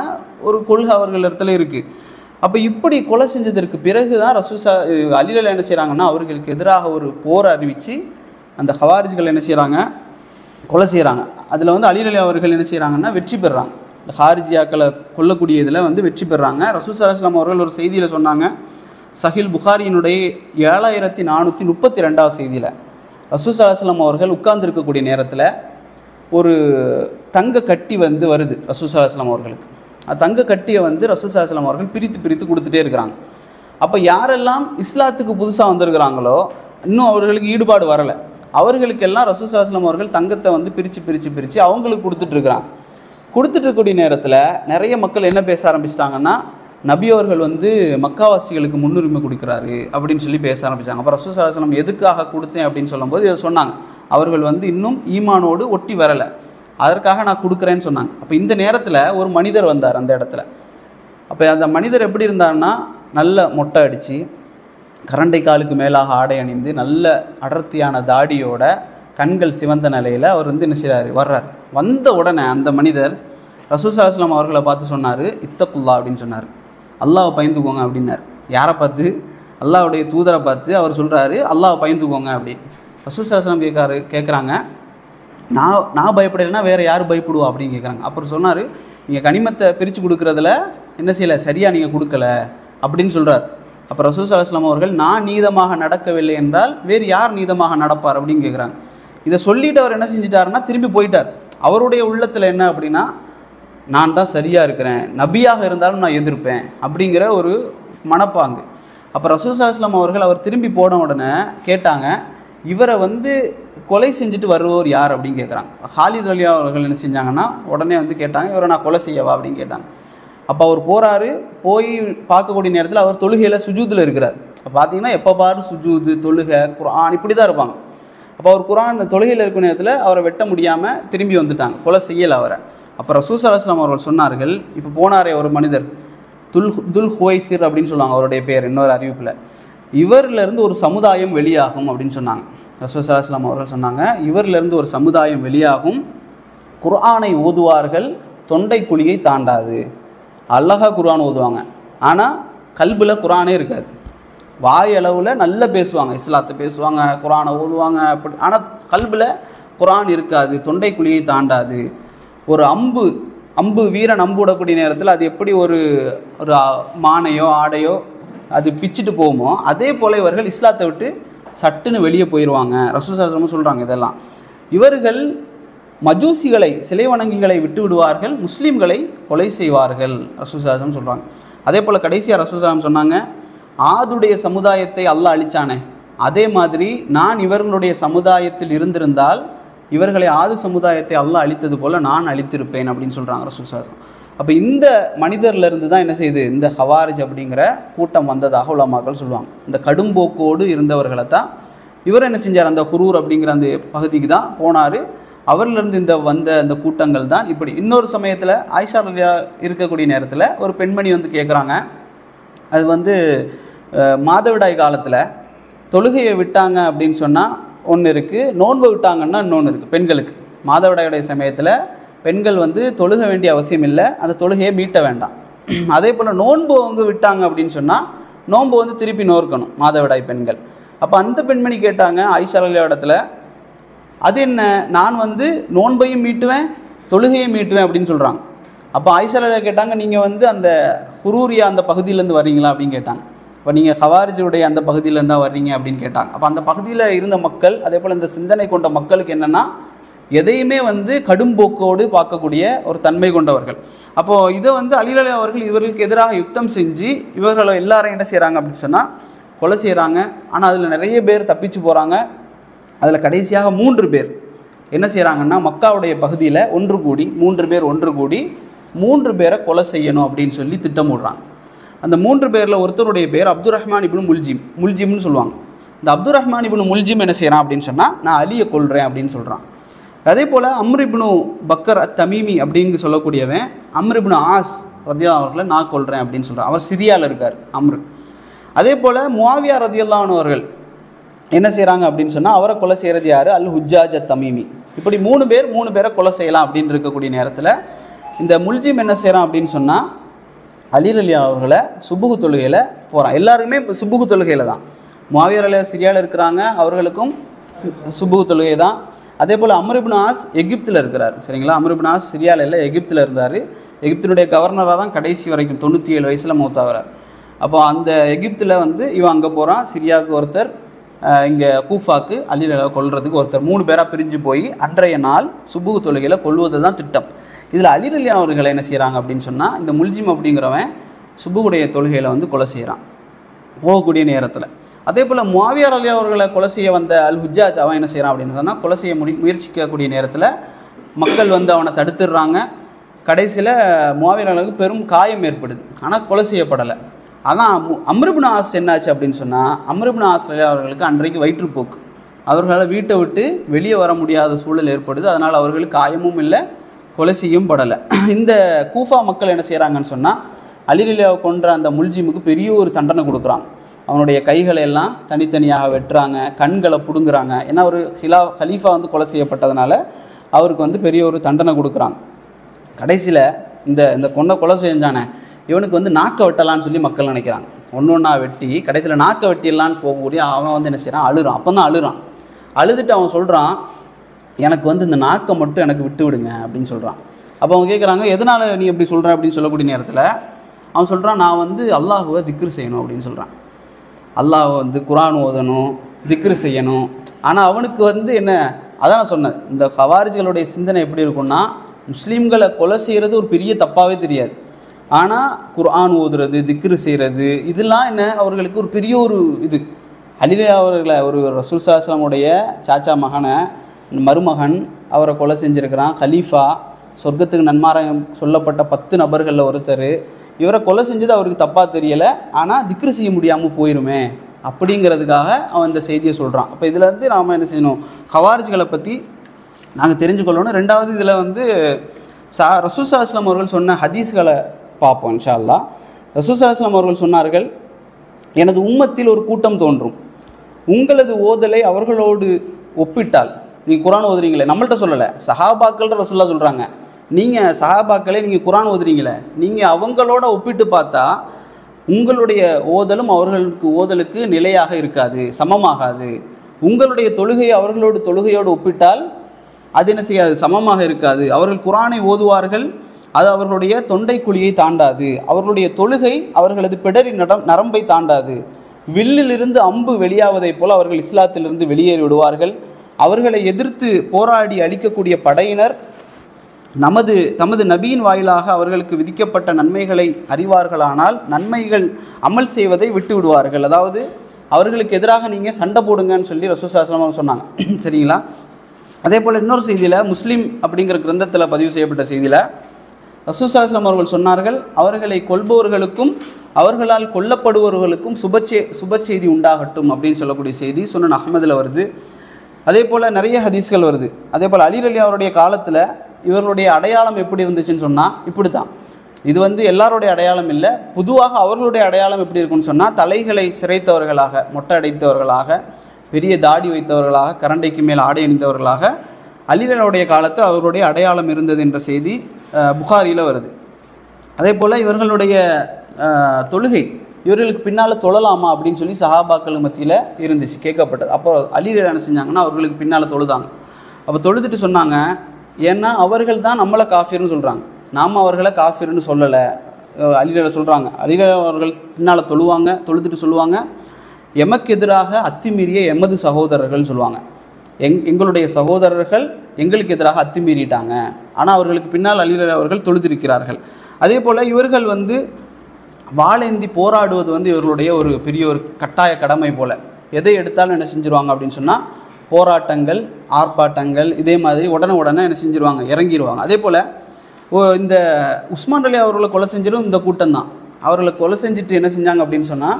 ஒரு கொள்கை அவர்கள் இடத்துல இருக்குது. அப்போ இப்படி கொலை செஞ்சதற்கு பிறகு தான் அலிகள் என்ன செய்கிறாங்கன்னா, அவர்களுக்கு எதிராக ஒரு போரை அறிவித்து அந்த ஹவாரிஜ்கள் என்ன செய்கிறாங்க, கொலை செய்கிறாங்க. அதில் வந்து அலிகள் அவர்கள் என்ன செய்கிறாங்கன்னா வெற்றி பெறுறாங்க. இந்த ஹாரிஜியாக்களை கொல்லக்கூடிய இதில் வந்து வெற்றி பெறுறாங்க. ரசூல் ஸல்லல்லாஹு அலைஹி வஸல்லம் அவர்கள் ஒரு செய்தியில் சொன்னாங்க, சஹீல் புகாரியினுடைய 7432 செய்தியில் ரசூல் ஸல்லல்லாஹு அலைஹி வஸல்லம் அவர்கள் உட்கார்ந்துருக்கக்கூடிய நேரத்தில் ஒரு தங்க கட்டி வந்து வருது ரசூல் ஸல்லல்லாஹு அலைஹி வஸல்லம் அவர்களுக்கு. அந்த தங்க கட்டியை வந்து ரசூல் ஸல்லல்லாஹு அலைஹி வஸல்லம் அவர்கள் பிரித்து கொடுத்துட்டே இருக்கிறாங்க. அப்போ யாரெல்லாம் இஸ்லாத்துக்கு புதுசாக வந்திருக்கிறாங்களோ, இன்னும் அவர்களுக்கு ஈடுபாடு வரலை, அவர்களுக்கெல்லாம் ரசூல் ஸல்லல்லாஹு அலைஹி வஸல்லம் அவர்கள் தங்கத்தை வந்து பிரித்து அவங்களுக்கு கொடுத்துட்ருக்குறாங்க. கொடுத்துட்டு இருக்கக்கூடிய நேரத்தில் நிறைய மக்கள் என்ன பேச ஆரம்பிச்சிட்டாங்கன்னா, நபி அவர்கள் வந்து மக்காவாசிகளுக்கு முன்னுரிமை கொடுக்குறாரு அப்படின்னு சொல்லி பேச ஆரம்பித்தாங்க. அப்போ ரசூல் ஸல்லல்லாஹு அலைஹி வஸல்லம் எதுக்காக கொடுத்தேன் அப்படின்னு சொல்லும்போது இதை சொன்னாங்க, அவர்கள் வந்து இன்னும் ஈமானோடு ஒட்டி வரலை, அதற்காக நான் கொடுக்குறேன்னு சொன்னாங்க. அப்போ இந்த நேரத்தில் ஒரு மனிதர் வந்தார் அந்த இடத்துல. அப்போ அந்த மனிதர் எப்படி இருந்தார்னா, நல்ல மொட்டை அடித்து கரண்டை காலுக்கு மேலாக ஆடை அணிந்து நல்ல அடர்த்தியான தாடியோட கண்கள் சிவந்த நிலையில் அவர் வந்து என்ன செய்கிறாரு, வர்றார். வந்த உடனே அந்த மனிதர் ரசூல் ஸல்லல்லாஹு அலைஹி வஸல்லம் அவர்களை பார்த்து சொன்னார், இத்தகுல்லா அப்படின்னு சொன்னார், அல்லாஹ்வை பயந்துக்கோங்க அப்படின்னார். யாரை பார்த்து? அல்லாஹ்வுடைய தூதரை பார்த்து அவர் சொல்கிறாரு, அல்லாஹ்வை பயந்துக்கோங்க அப்படின்னு. ரசூல் ஸல்லல்லாஹு அலைஹி வஸல்லம் கேட்குறாங்க, நான் பயப்படலைன்னா வேறு யார் பயப்படுவா அப்படின்னு கேட்குறாங்க. அப்புறம் சொன்னார், நீங்கள் கனிமத்தை பிரித்து கொடுக்குறதுல என்ன செய்யலை, சரியாக நீங்கள் கொடுக்கல அப்படின்னு சொல்கிறார். அப்போ ரசூல் ஸல்லல்லாஹு அலைஹி வஸல்லம் அவர்கள், நான் நீதமாக நடக்கவில்லை என்றால் வேறு யார் நீதமாக நடப்பார் அப்படின்னு கேட்குறாங்க. இதை சொல்லிவிட்டு அவர் என்ன செஞ்சிட்டாருன்னா திரும்பி போயிட்டார். அவருடைய உள்ளத்தில் என்ன அப்படின்னா, நான் தான் சரியாக இருக்கிறேன், நபியாக இருந்தாலும் நான் எதிர்ப்பேன் அப்படிங்கிற ஒரு மனப்பாங்கு. அப்போ ரசூல் ஸல்லல்லாஹு அலைஹி வஸல்லம் அவர்கள் அவர் திரும்பி போன உடனே கேட்டாங்க, இவரை வந்து கொலை செஞ்சுட்டு வருவோர் யார் அப்படின்னு கேட்குறாங்க. ஹாலித் ரலியல்லாஹு அவர்கள் என்ன செஞ்சாங்கன்னா உடனே வந்து கேட்டாங்க, இவரை நான் கொலை செய்யவா அப்படின்னு கேட்டாங்க. அப்போ அவர் போகிறாரு. போய் பார்க்கக்கூடிய நேரத்தில் அவர் தொழுகையில் சுஜூதில் இருக்கிறார். பார்த்தீங்கன்னா எப்போ பாரு சுஜூது, தொழுகை, குர்ஆன் இப்படி தான் இருப்பாங்க. அப்போ அவர் குர்ஆன் தொழுகையில் இருக்கிற நேரத்தில் அவரை வெட்ட முடியாமல் திரும்பி வந்துட்டாங்க, கொலை செய்யலை அவரை. அப்போ ரசூல் ஸல்லல்லாஹு அலைஹி வஸல்லம் அவர்கள் சொன்னார்கள், இப்போ போனாரே ஒரு மனிதர் துல் ஹுவைசிர் அப்படின்னு சொல்லுவாங்க அவருடைய பேர் இன்னொரு அறிவிப்பில், இவரிலிருந்து ஒரு சமுதாயம் வெளியாகும் அப்படின்னு சொன்னாங்க. ரசூல் ஸல்லல்லாஹு அலைஹி வஸல்லம் அவர்கள் சொன்னாங்க, இவரிலிருந்து ஒரு சமுதாயம் வெளியாகும், குர்ஆனை ஓதுவார்கள் தொண்டை குழியை தாண்டாது. அழகாக குர்ஆன் ஓதுவாங்க, ஆனால் கல்பில் குர்ஆனே இருக்காது. வாய் அளவில் நல்லா பேசுவாங்க, இஸ்லாத்தை பேசுவாங்க, குர்ஆனை ஓதுவாங்க அப்படி, ஆனால் கல்பில் குர்ஆன் இருக்காது, தொண்டை குழியை தாண்டாது. ஒரு அம்பு வீரன் அம்பு விடக்கூடிய நேரத்தில் அது எப்படி ஒரு மானையோ ஆடையோ அது பிச்சுட்டு போகுமோ, அதே போல் இவர்கள் இஸ்லாத்தை விட்டு சட்டுன்னு வெளியே போயிடுவாங்க. ரசூல் ஸல்லல்லாஹு அலைஹி வஸல்லம் சொல்கிறாங்க. இதெல்லாம் இவர்கள் மஜூசிகளை, சிலை வணங்கிகளை விட்டு விடுவார்கள், முஸ்லீம்களை கொலை செய்வார்கள், ரசூல் ஸல்லல்லாஹு அலைஹி வஸல்லம் சொல்கிறாங்க. அதே போல் கடைசியாக ரசூல் ஸல்லல்லாஹு அலைஹி வஸல்லம் சொன்னாங்க, ஆதுடைய சமுதாயத்தை அல்லாஹ் அழிச்சானே, அதே மாதிரி நான் இவர்களுடைய சமுதாயத்தில் இருந்திருந்தால் இவர்களை ஆது சமுதாயத்தை அல்லாஹ் அழித்தது போல் நான் அழித்திருப்பேன் அப்படின்னு சொல்கிறாங்க ரசூல் ஸல்லல்லாஹு அலைஹி வஸல்லம். அப்போ இந்த மனிதர்லேருந்து தான் என்ன செய்யுது, இந்த ஹவாரிஜ் அப்படிங்கிற கூட்டம் வந்ததாக உலமாக்கள் சொல்லுவாங்க. இந்த கடும்போக்கோடு இருந்தவர்களை தான் இவர் என்ன செஞ்சார், அந்த ஹுரூர் அப்படிங்கிற அந்த பகுதிக்கு தான் போனார். அவர்லேருந்து வந்த அந்த கூட்டங்கள் தான் இப்படி. இன்னொரு சமயத்தில் ஆயிஷா ரலியல்லாஹு இருக்கக்கூடிய நேரத்தில் ஒரு பெண்மணி வந்து கேட்குறாங்க. அது மாதவிடாய் காலத்தில் தொழுகையை விட்டாங்க அப்படின்னு சொன்னால் ஒன்று இருக்குது, நோன்பு விட்டாங்கன்னா இன்னொன்று இருக்குது. பெண்களுக்கு மாதவிடாயுடைய சமயத்தில் பெண்கள் தொழுக வேண்டிய அவசியம் இல்லை, அந்த தொழுகையை மீட்ட வேண்டாம். அதே போல் நோன்பு அவங்க விட்டாங்க அப்படின்னு சொன்னால் நோன்பு திருப்பி நோக்கணும் மாதவிடாய் பெண்கள். அப்போ அந்த பெண்மணி கேட்டாங்க ஆயிஷா ரலியல்லாஹு இடத்துல, அது என்ன, நான் நோன்பையும் மீட்டுவேன் தொழுகையும் மீட்டுவேன் அப்படின்னு சொல்கிறாங்க. அப்போ ஆயிஷா ரலியல்லாஹு கேட்டாங்க, நீங்கள் அந்த ஹுரூரியா அந்த பகுதியிலேருந்து வர்றீங்களா அப்படின்னு கேட்டாங்க. இப்போ நீங்கள் ஹவாரிஜுடைய அந்த பகுதியிலேருந்து தான் வர்றீங்க அப்படின்னு கேட்டாங்க. அப்போ அந்த பகுதியில் இருந்த மக்கள், அதே போல் இந்த சிந்தனை கொண்ட மக்களுக்கு என்னென்னா, எதையுமே கடும்போக்கோடு பார்க்கக்கூடிய ஒரு தன்மை கொண்டவர்கள். அப்போது இதை அலி ரலியல்லாஹு அவர்கள் இவர்களுக்கு எதிராக யுத்தம் செஞ்சு இவர்களை எல்லாரையும் என்ன செய்கிறாங்க அப்படின்னு சொன்னால் கொலை செய்கிறாங்க. ஆனால் அதில் நிறைய பேர் தப்பிச்சு போகிறாங்க. அதில் கடைசியாக 3 பேர் என்ன செய்கிறாங்கன்னா, மக்காவுடைய பகுதியில் 3 பேர் ஒன்று கூடி 3 பேரை கொலை செய்யணும் அப்படின்னு சொல்லி திட்டமிடுறாங்க. அந்த 3 பேரில் ஒருத்தருடைய பேர் அப்துர் ரஹ்மான் இப்னு முல்ஜிம்னு சொல்லுவாங்க. இந்த அப்துர் ரஹ்மான் இப்னு முல்ஜிம் என்ன செய்கிறான் அப்படின்னு சொன்னால், நான் அலியை கொல்றேன் அப்படின்னு சொல்கிறான். அதே போல் அம்ர் இப்னு பக்கர் தமீமி அப்படின்னு சொல்லக்கூடியவன் அம்ர் இப்னு ஆஸ் ரதியல்லாஹு அவர்களை நான் கொல்றேன் அப்படின்னு சொல்கிறான். அவர் சிரியாவில் இருக்கார் அம்ரு. அதே போல் முஆவியா ரதியல்லாஹு அன்ஹு அவர்கள் என்ன செய்கிறாங்க அப்படின்னு சொன்னால், அவரை கொலை செய்கிறது யார், அல் ஹுஜ்ஜாஜ் தமீமி. இப்படி 3 பேரை கொலை செய்யலாம் அப்படின்னு இருக்கக்கூடிய நேரத்தில் இந்த முல்ஜிம் என்ன செய்கிறான் அப்படின்னு சொன்னால், அலி ரலியல்லாஹு அவர்களை சுபுகு தொழுகையில் போகிறான். எல்லாருமே சுபுகு தொழுகையில் தான். முஆவியா ரலியல்லாஹு சிரியாவில் இருக்கிறாங்க, அவர்களுக்கும் சுபுகு தொழுகை தான். அதே போல் அம்ர் இப்னு ஆஸ் எகிப்தில் இருக்கிறார். சரிங்களா, அம்ர் இப்னு ஆஸ் சிரியாவில் இல்லை, எகிப்தில் இருந்தார். எகிப்தினுடைய கவர்னராக தான் கடைசி வரைக்கும் 97 வயசில் மௌத்தாகிறார். அப்போ அந்த எகிப்தில் இவன் அங்கே போகிறான். சிரியாவுக்கு ஒருத்தர், இங்கே கூஃபாக்கு அலி ரலியல்லாஹு கொல்றதுக்கு ஒருத்தர். 3 பேராக பிரிஞ்சு போய் அன்றைய நாள் சுபுகு தொழுகையில் கொல்வது தான் திட்டம். இதில் அலி ரலியல்லாஹு அவர்களை என்ன செய்கிறாங்க அப்படின்னு சொன்னால், இந்த முல்ஜிம் அப்படிங்கிறவன் சுபுகுடைய தொழுகையில் கொலை செய்கிறான் போகக்கூடிய நேரத்தில். அதே போல் முஆவியா ரலியல்லாஹு அவர்களை கொலை செய்ய வந்த அல் ஹுஜ்ஜாஜ் அவன் என்ன செய்கிறான் அப்படின்னு சொன்னால், கொலை செய்ய முயற்சிக்கக்கூடிய நேரத்தில் மக்கள் அவனை தடுத்துடுறாங்க. கடைசியில் முஆவியா ரலியல்லாஹுக்கு பெரும் காயம் ஏற்படுது, ஆனால் கொலை செய்யப்படலை. ஆனால் அம்ர் இப்னு ஆஸ் என்னாச்சு அப்படின்னு சொன்னால், அம்ர் இப்னு ஆஸ் ரலியல்லாஹு அவர்களுக்கு அன்றைக்கு வயிற்றுப்போக்கு, அவர்களால் வீட்டை விட்டு வெளியே வர முடியாத சூழல் ஏற்படுது. அதனால் அவர்களுக்கு காயமும் இல்லை, கொலை செய்யும் படலை. இந்த கூஃபா மக்கள் என்ன செய்கிறாங்கன்னு சொன்னால், அலி ரலியல்லாஹு கொன்ற அந்த முல்ஜிமுக்கு பெரிய ஒரு தண்டனை கொடுக்குறாங்க. அவனுடைய கைகளை எல்லாம் தனித்தனியாக வெட்டுறாங்க, கண்களை பிடுங்குறாங்க. ஏன்னா ஒரு ஹலீஃபா கொலை செய்யப்பட்டதுனால அவருக்கு பெரிய ஒரு தண்டனை கொடுக்குறாங்க. கடைசியில் இந்த கொலை செஞ்சானே இவனுக்கு நாக்கை வெட்டலான்னு சொல்லி மக்கள் நினைக்கிறாங்க. ஒன்றா வெட்டி கடைசியில் நாக்கை வெட்டிடலான்னு போகக்கூடிய அவன் என்ன செய்கிறான், அழுறான். அப்போ தான் அழுதுட்டு அவன் சொல்கிறான், எனக்கு இந்த நாக்கை மட்டும் எனக்கு விட்டு விடுங்க அப்படின்னு சொல்கிறான். அப்போ அவங்க கேட்குறாங்க, எதனால் நீ எப்படி சொல்கிற அப்படின்னு சொல்லக்கூடிய நேரத்தில் அவன் சொல்கிறான், நான் அல்லாஹுவை திக்ரு செய்யணும் அப்படின்னு சொல்கிறான். அல்லாஹ் குர்ஆன் ஓதணும், திக்ரு செய்யணும். ஆனால் அவனுக்கு என்ன, அதான் நான் சொன்னேன், இந்த ஹவாரிஜ்களுடைய சிந்தனை எப்படி இருக்குன்னா, முஸ்லீம்களை கொலை செய்கிறது ஒரு பெரிய தப்பாகவே தெரியாது. ஆனால் குர்ஆன் ஓதுறது, திக்ரு செய்கிறது, இதெல்லாம் என்ன அவர்களுக்கு ஒரு பெரிய ஒரு இது. அலி அவர்களை ஒரு ரசூல் ஸல்லல்லாஹு அலைஹி வஸல்லம் சாச்சா மகனை மருமகன் அவரை கொலை செஞ்சுருக்கிறான். கலீஃபா, சொர்க்கத்துக்கு நன்மாராயம் சொல்லப்பட்ட 10 நபர்களில் ஒருத்தர். இவரை கொலை செஞ்சது அவருக்கு தப்பாக தெரியலை, ஆனால் திக்ரு செய்ய முடியாமல் போயிருமே அப்படிங்கிறதுக்காக அவன் இந்த செய்தியை சொல்கிறான். அப்போ இதில் நாம் என்ன செய்யணும், ஹவாரிஜ்களை பற்றி நாங்கள் தெரிஞ்சுக்கொள்ளணும். ரெண்டாவது இதில் ரசூல் ஸல்லல்லாஹு அலைஹி வஸல்லம் அவர்கள் சொன்ன ஹதீஸ்களை பார்ப்போம் இன்ஷா அல்லாஹ். ரசூல் ஸல்லல்லாஹு அலைஹி வஸல்லம் அவர்கள் சொன்னார்கள், எனது உம்மத்தில் ஒரு கூட்டம் தோன்றும், உங்களது ஓதலை அவர்களோடு ஒப்பிட்டால், நீங்கள் குர்ஆன் ஓதுறீங்களே, நம்மள்கிட்ட சொல்லலை, சஹாபாக்கள்கிட்ட ரசூலுல்லாஹ் சொல்கிறாங்க, நீங்கள் சஹாபாக்களே நீங்கள் குர்ஆன் ஓதுறீங்களே, நீங்கள் அவங்களோட ஒப்பிட்டு பார்த்தா உங்களுடைய ஓதலும் அவர்களுக்கு ஓதலுக்கு நிலையாக இருக்காது, சமமாகாது. உங்களுடைய தொழுகையை அவர்களோடு தொழுகையோடு ஒப்பிட்டால் அது என்ன செய்யாது, சமமாக இருக்காது. அவர்கள் குர்ஆனை ஓதுவார்கள், அது அவர்களுடைய தொண்டை குழியை தாண்டாது. அவர்களுடைய தொழுகை அவர்களது பிடரி நரம்பை தாண்டாது. வில்லிலிருந்து அம்பு வெளியாவதைப் போல் அவர்கள் இஸ்லாத்திலிருந்து வெளியேறி விடுவார்கள். அவர்களை எதிர்த்து போராடி அழிக்கக்கூடிய படையினர் தமது நபியின் வாயிலாக அவர்களுக்கு விதிக்கப்பட்ட நன்மைகளை அறிவார்களானால் நன்மைகள் அமல் செய்வதை விட்டு விடுவார்கள். அதாவது அவர்களுக்கு எதிராக நீங்கள் சண்டை போடுங்கன்னு சொல்லி ரசூல் ஸல்லல்லாஹு அலைஹி வஸல்லம் சொன்னாங்க. சரிங்களா? அதே போல் இன்னொரு செய்தியில், முஸ்லீம் அப்படிங்கிற கிரந்தத்தில் பதிவு செய்யப்பட்ட செய்தியில் ரசூல் ஸல்லல்லாஹு அலைஹி வஸல்லம் அவர்கள் சொன்னார்கள், அவர்களை கொல்பவர்களுக்கும் அவர்களால் கொல்லப்படுபவர்களுக்கும் சுப செய்தி உண்டாகட்டும் அப்படின்னு சொல்லக்கூடிய செய்தி சுனன் அஹ்மதில் வருது. அதே போல் நிறைய ஹதீஸ்கள் வருது. அதே போல் அலி ரலி அவருடைய காலத்தில் இவர்களுடைய அடையாளம் எப்படி இருந்துச்சுன்னு சொன்னால் இப்படி தான். இது எல்லாருடைய அடையாளம் இல்லை, பொதுவாக அவர்களுடைய அடையாளம் எப்படி இருக்குன்னு சொன்னால் தலைகளை சிரைத்தவர்களாக, மொட்டை அடைத்தவர்களாக, பெரிய தாடி வைத்தவர்களாக, கரண்டைக்கு மேல் ஆடை அணிந்தவர்களாக அலி ரலியுடைய காலத்தில் அவர்களுடைய அடையாளம் இருந்தது என்ற செய்தி புகாரியில் வருது. அதே போல் இவர்களுடைய தொழுகை இவர்களுக்கு பின்னால் தொழலாமா அப்படின்னு சொல்லி சஹாபாக்கள் மத்தியில் இருந்துச்சு, கேட்கப்பட்டது. அப்போ அலி ரலி என்ன செஞ்சாங்கன்னா அவர்களுக்கு பின்னால் தொழுதாங்க. அப்போ தொழுதுட்டு சொன்னாங்க, ஏன்னா அவர்கள் தான் நம்மளை காஃபிர்னு சொல்கிறாங்க, நாம் அவர்களை காஃபிர்னு சொல்லலை. அலி ரலி சொல்கிறாங்க, அலி ரலி அவர்கள் பின்னால் தொழுதுட்டு சொல்லுவாங்க, எமக்கு எதிராக அத்துமீறிய எமது சகோதரர்கள் சொல்லுவாங்க. எங்களுடைய சகோதரர்கள் எங்களுக்கு எதிராக அத்துமீறிட்டாங்க, ஆனால் அவர்களுக்கு பின்னால் அலி ரலி அவர்கள் தொழுதிருக்கிறார்கள். அதே போல் இவர்கள் வாளேந்தி போராடுவது இவர்களுடைய ஒரு பெரிய ஒரு கட்டாய கடமை போல். எதை எடுத்தாலும் என்ன செஞ்சுருவாங்க அப்படின்னு சொன்னால் போராட்டங்கள், ஆர்ப்பாட்டங்கள், இதே மாதிரி உடனே என்ன செஞ்சுருவாங்க, இறங்கிடுவாங்க. அதே போல் இந்த உஸ்மான் ரலி அவர்களை கொலை செஞ்சதும் இந்த கூட்டம் தான். அவர்களை கொலை செஞ்சுட்டு என்ன செஞ்சாங்க அப்படின்னு சொன்னால்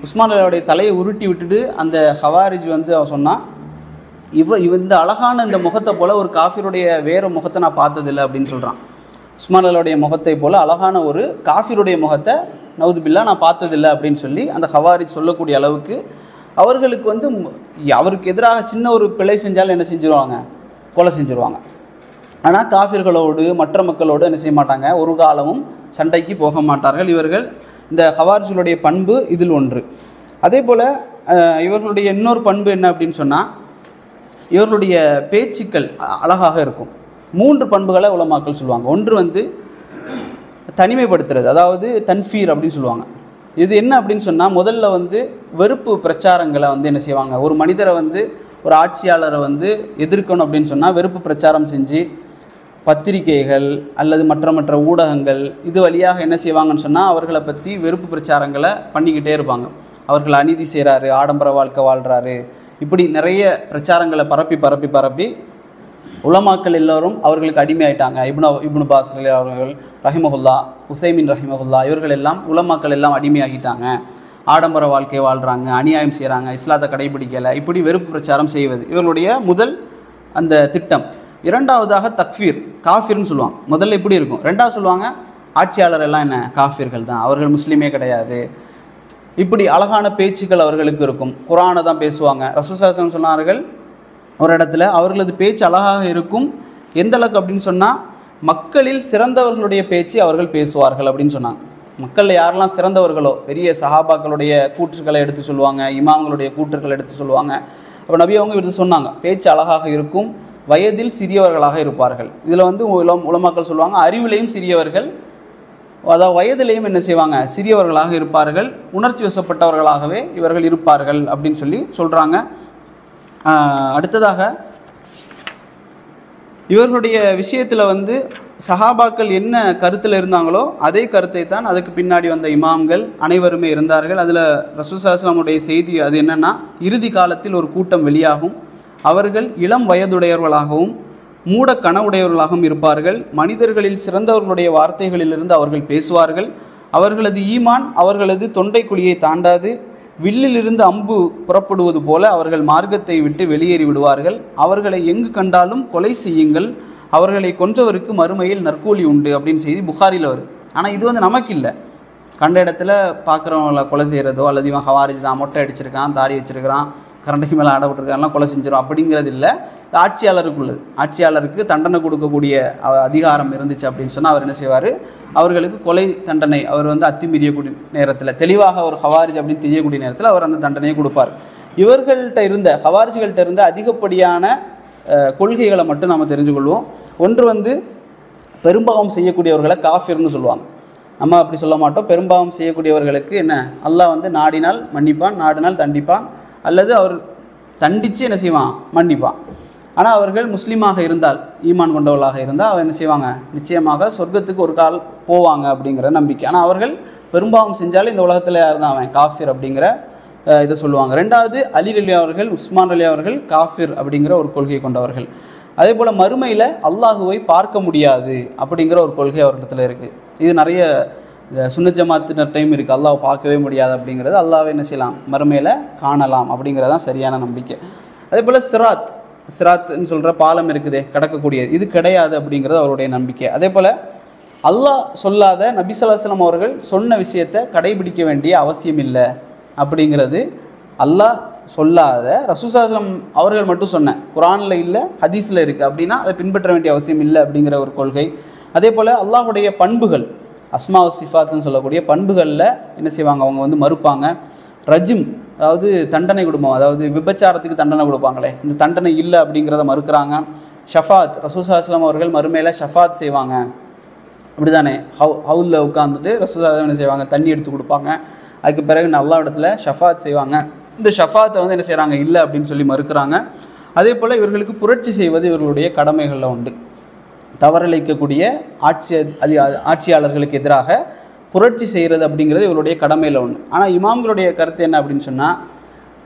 உஸ்மான் ரலியோடைய தலையை உருட்டி விட்டுட்டு அந்த ஹவாரிஜ் அவன் சொன்னான், இந்த அழகான இந்த முகத்தை போல் ஒரு காஃபிருடைய வேறு முகத்தை நான் பார்த்ததில்லை அப்படின்னு சொல்கிறான். உஸ்மான் ரலியோடைய முகத்தை போல் அழகான ஒரு காஃபிருடைய முகத்தை நவுதுபில்லா நான் பார்த்ததில்லை அப்படின்னு சொல்லி அந்த ஹவாரிஜ் சொல்லக்கூடிய அளவுக்கு அவர்களுக்கு அவருக்கு எதிராக சின்ன ஒரு பிழை செஞ்சாலும் என்ன செஞ்சுருவாங்க, கொலை செஞ்சுருவாங்க. ஆனால் காஃபிர்களோடு மற்ற மக்களோடு என்ன செய்ய மாட்டாங்க, ஒரு காலமும் சண்டைக்கு போக மாட்டார்கள். இவர்கள் இந்த ஹவாரிஜுடைய பண்பு இதில் ஒன்று. அதே போல் இவர்களுடைய இன்னொரு பண்பு என்ன அப்படின்னு சொன்னால் இவர்களுடைய பேச்சுக்கள் அழகாக இருக்கும். 3 பண்புகளை உலமாக்கள் சொல்லுவாங்க. ஒன்று தனிமைப்படுத்துறது, அதாவது தன்ஃபீர் அப்படின்னு சொல்லுவாங்க. இது என்ன அப்படின்னு சொன்னால் முதல்ல வெறுப்பு பிரச்சாரங்களை என்ன செய்வாங்க, ஒரு மனிதரை ஒரு ஆட்சியாளரை எதிர்க்கணும் அப்படின்னு சொன்னால் வெறுப்பு பிரச்சாரம் செஞ்சு பத்திரிகைகள் அல்லது மற்ற ஊடகங்கள் இது வழியாக என்ன செய்வாங்கன்னு சொன்னால் அவர்களை பற்றி வெறுப்பு பிரச்சாரங்களை பண்ணிக்கிட்டே இருப்பாங்க. அவர்கள் அநீதி செய்கிறாரு, ஆடம்பர வாழ்க்கை வாழ்கிறாரு, இப்படி நிறைய பிரச்சாரங்களை பரப்பி உலமாக்கள் எல்லோரும் அவர்களுக்கு அடிமையாயிட்டாங்க. இப்னு பாஸ் அவர்கள் ரஹிமஹுல்லா, உசைமின் ரஹிமஹுல்லா, இவர்கள் எல்லாம் உலமாக்கள் எல்லாம் அடிமையாகிட்டாங்க, ஆடம்பர வாழ்க்கை வாழ்கிறாங்க, அநியாயம் செய்கிறாங்க, இஸ்லாத்தை கடைபிடிக்கலை, இப்படி வெறுப்பு பிரச்சாரம் செய்வது இவர்களுடைய முதல் அந்த திட்டம். இரண்டாவதாக தக்ஃபீர், காஃபிர்னு சொல்லுவாங்க. முதல்ல இப்படி இருக்கும். ரெண்டாவது சொல்லுவாங்க ஆட்சியாளர் எல்லாம் என்ன காஃபிர்கள் தான், அவர்கள் முஸ்லீமே கிடையாது. இப்படி அழகான பேச்சுக்கள் அவர்களுக்கு இருக்கும், குர்ஆனை தான் பேசுவாங்க. ரசூல் ஸல்லல்லாஹு அலைஹி வஸல்லம் சொன்னார்கள் ஒரு இடத்துல, அவர்களது பேச்சு அழகாக இருக்கும். எந்த அளவுக்கு அப்படின்னு சொன்னால் மக்களில் சிறந்தவர்களுடைய பேச்சு அவர்கள் பேசுவார்கள் அப்படின்னு சொன்னாங்க. மக்களில் யாரெல்லாம் சிறந்தவர்களோ பெரிய சஹாபாக்களுடைய கூற்றுக்களை எடுத்து சொல்லுவாங்க, இமாம்களுடைய கூற்றுக்களை எடுத்து சொல்லுவாங்க. அப்போ நபி அவங்க எடுத்து சொன்னாங்க, பேச்சு அழகாக இருக்கும், வயதில் சிறியவர்களாக இருப்பார்கள். இதில் உலமாக்கள் சொல்லுவாங்க அறிவிலையும் சிறியவர்கள், அதாவது வயதிலையும் என்ன செய்வாங்க, சிறியவர்களாக இருப்பார்கள், உணர்ச்சி வசப்பட்டவர்களாகவே இவர்கள் இருப்பார்கள் அப்படின்னு சொல்லி சொல்கிறாங்க. அடுத்ததாக இவர்களுடைய விஷயத்தில் சஹாபாக்கள் என்ன கருத்தில் இருந்தாங்களோ அதே கருத்தை தான் அதுக்கு பின்னாடி வந்த இமாம்கள் அனைவருமே இருந்தார்கள். அதில் ரசூல் ஸல்லல்லாஹு அலைஹி வஸல்லம் செய்தி அது என்னென்னா, இறுதி காலத்தில் ஒரு கூட்டம் வெளியாகும், அவர்கள் இளம் வயதுடையவர்களாகவும் மூட கனவுடையவர்களாகவும் இருப்பார்கள். மனிதர்களில் சிறந்தவர்களுடைய வார்த்தைகளிலிருந்து அவர்கள் பேசுவார்கள். அவர்களது ஈமான் அவர்களது தொண்டை குழியை தாண்டாது. வில்லிலிருந்து அம்பு புறப்படுவது போல அவர்கள் மார்க்கத்தை விட்டு வெளியேறி விடுவார்கள். அவர்களை எங்கு கண்டாலும் கொலை செய்யுங்கள், அவர்களை கொன்றவருக்கு மறுமையில் நற்கூலி உண்டு அப்படின்னு செய்தி புகாரியில் வருது. ஆனால் இது நமக்கு இல்லை. கண்ட இடத்துல பார்க்குறவங்களை கொலை செய்கிறதோ அல்லது இவன் ஹவாரிஜ் தான், மொட்டை அடிச்சிருக்கான், தாடி வச்சுருக்கிறான், கரண்டைக்கு மேலே ஆட விட்டுருக்காங்கலாம் கொலை செஞ்சிடும் அப்படிங்கிறது இல்லை. ஆட்சியாளருக்கு உள்ளது. ஆட்சியாளருக்கு தண்டனை கொடுக்கக்கூடிய அதிகாரம் இருந்துச்சு அப்படின்னு சொன்னால் அவர் என்ன செய்வார், அவர்களுக்கு கொலை தண்டனை அவர் அத்துமீறியக்கூடிய நேரத்தில், தெளிவாக ஒரு ஹவாரிஜ் அப்படின்னு தெரியக்கூடிய நேரத்தில் அவர் அந்த தண்டனையை கொடுப்பார். இவர்கள்ட்ட இருந்த ஹவாரிஜ்கள்கிட்ட இருந்த அதிகப்படியான கொள்கைகளை மட்டும் நாம் தெரிஞ்சுக்கொள்வோம். ஒன்று வந்து பெரும்பாவம் செய்யக்கூடியவர்களை காஃபிர்னு சொல்லுவாங்க. நம்ம அப்படி சொல்ல மாட்டோம். பெரும்பாவம் செய்யக்கூடியவர்களுக்கு என்ன, அல்லாஹ் வந்து நாடினால் மன்னிப்பான், நாடினால் தண்டிப்பான், அல்லது அவர் தண்டித்து என்ன செய்வான், மன்னிப்பான். ஆனால் அவர்கள் முஸ்லீமாக இருந்தால், ஈமான் கொண்டவர்களாக இருந்தால் அவர் என்ன செய்வாங்க, நிச்சயமாக சொர்க்கத்துக்கு ஒரு கால் போவாங்க அப்படிங்கிற நம்பிக்கை. ஆனால் அவர்கள் பெரும்பாவம் செஞ்சாலும் இந்த உலகத்தில் யார் தான் அவன் காஃபிர் அப்படிங்கிற இதை சொல்லுவாங்க. ரெண்டாவது, அலி அலி அவர்கள், உஸ்மான் அலி அவர்கள் காஃபிர் அப்படிங்கிற ஒரு கொள்கை கொண்டவர்கள். அதே போல் மறுமையில் அல்லாஹுவை பார்க்க முடியாது அப்படிங்கிற ஒரு கொள்கை அவர்களிடத்தில் இருக்குது. இது நிறைய சுன்னத் ஜமாத்தினர் டைம் இருக்குது, அல்லாஹ் பார்க்கவே முடியாது அப்படிங்கிறது. அல்லாஹ்வை என்ன செய்யலாம், மறுமையில் காணலாம் அப்படிங்கிறதான் சரியான நம்பிக்கை. அதே போல் சிராத்னு சொல்கிற பாலம் இருக்குதே கடக்கக்கூடியது, இது கிடையாது அப்படிங்கிறது அவருடைய நம்பிக்கை. அதே போல் அல்லாஹ் சொல்லாத நபி ஸல்லல்லாஹு அலைஹி வஸல்லம் அவர்கள் சொன்ன விஷயத்தை கடைபிடிக்க வேண்டிய அவசியம் இல்லை அப்படிங்கிறது, அல்லாஹ் சொல்லாத ரசூல் ஸல்லல்லாஹு அலைஹி வஸல்லம் அவர்கள் மட்டும் சொன்ன, குர்ஆனில் இல்லை ஹதீஸில் இருக்குது அப்படின்னா அதை பின்பற்ற வேண்டிய அவசியம் இல்லை அப்படிங்கிற ஒரு கொள்கை. அதே போல் அல்லாஹுடைய பண்புகள், அஸ்மா சிஃபாத்துன்னு சொல்லக்கூடிய பண்புகளில் என்ன செய்வாங்க, அவங்க வந்து மறுப்பாங்க. ரஜிம், அதாவது தண்டனை கொடுப்போம், அதாவது விபச்சாரத்துக்கு தண்டனை கொடுப்பாங்களே, இந்த தண்டனை இல்லை அப்படிங்கிறத மறுக்கிறாங்க. ஷஃபாத், ரசூல் ஸல்லல்லாஹு அலைஹி வஸல்லம் அவர்கள் மறுமையில் ஷஃபாத் செய்வாங்க, அப்படி தானே, ஹவுலில் உட்காந்துட்டு ரசூல் ஸல்லல்லாஹு அலைஹி வஸல்லம் என்ன செய்வாங்க, தண்ணி எடுத்து கொடுப்பாங்க. அதுக்கு பிறகு அல்லாஹ் இடத்துல ஷஃபாத் செய்வாங்க. இந்த ஷஃபாத்தை வந்து என்ன செய்கிறாங்க, இல்லை அப்படின்னு சொல்லி மறுக்கிறாங்க. அதே போல் இவர்களுக்கு புரட்சி செய்வது இவர்களுடைய கடமைகளில் உண்டு. தவறளிக்கக்கூடிய ஆட்சியாளர்களுக்கு எதிராக புரட்சி செய்கிறது அப்படிங்கிறது இவருடைய கடமையில் ஒன்று. ஆனால் இமாம்களுடைய கருத்து என்ன அப்படின்னு சொன்னால்,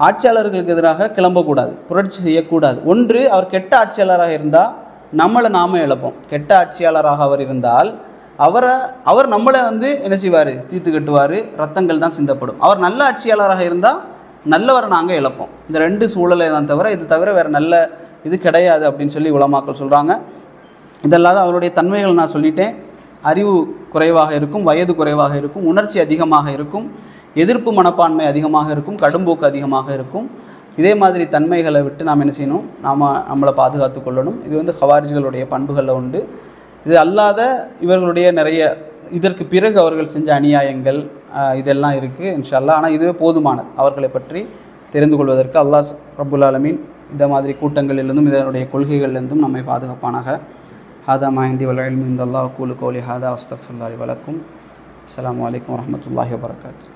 ஆட்சியாளர்களுக்கு எதிராக கிளம்பக்கூடாது, புரட்சி செய்யக்கூடாது. ஒன்று, அவர் கெட்ட ஆட்சியாளராக இருந்தால் நம்மளை நாம இழப்போம். கெட்ட ஆட்சியாளராக அவர் இருந்தால் அவர் நம்மளை வந்து என்ன செய்வார், தீர்த்து கட்டுவார், ரத்தங்கள் தான் சிந்தப்படும். அவர் நல்ல ஆட்சியாளராக இருந்தால் நல்லவரை நாங்கள் இழப்போம். இந்த ரெண்டு சூழலை தான் தவிர, இது தவிர வேறு நல்ல இது கிடையாது அப்படின்னு சொல்லி உலமாக்கள் சொல்கிறாங்க. இதல்லாத அவருடைய தன்மைகள் நான் சொல்லிட்டேன். அறிவு குறைவாக இருக்கும், வயது குறைவாக இருக்கும், உணர்ச்சி அதிகமாக இருக்கும், எதிர்ப்பு மனப்பான்மை அதிகமாக இருக்கும், கடும்போக்கு அதிகமாக இருக்கும். இதே மாதிரி தன்மைகளை விட்டு நாம் என்ன செய்யணும், நம்மளை பாதுகாத்து கொள்ளணும். இது வந்து ஹவாரிஜ்களுடைய பண்புகளில் உண்டு. இது அல்லாத இவர்களுடைய நிறைய இதற்கு பிறகு அவர்கள் செஞ்ச அநியாயங்கள் இதெல்லாம் இருக்குது இன்ஷா அல்லாஹ். ஆனால் இதுவே போதுமானது அவர்களை பற்றி தெரிந்து கொள்வதற்கு. அல்லாஹ் ரப்புல் ஆலமீன் இந்த மாதிரி கூட்டங்களிலிருந்தும் இதனுடைய கொள்கைகளிலிருந்தும் நம்மை பாதுகாப்பானாக. ஹாதா மா இன்தி வல் இல்மு இன்தல்லாஹ் கூலு கௌலி ஹாதா அஸ்தக்ஃபிருல்லாஹி வலக்கும். அஸ்ஸலாமு அலைக்கும் வரஹ்மத்துல்லாஹி வபரகாத்துஹு.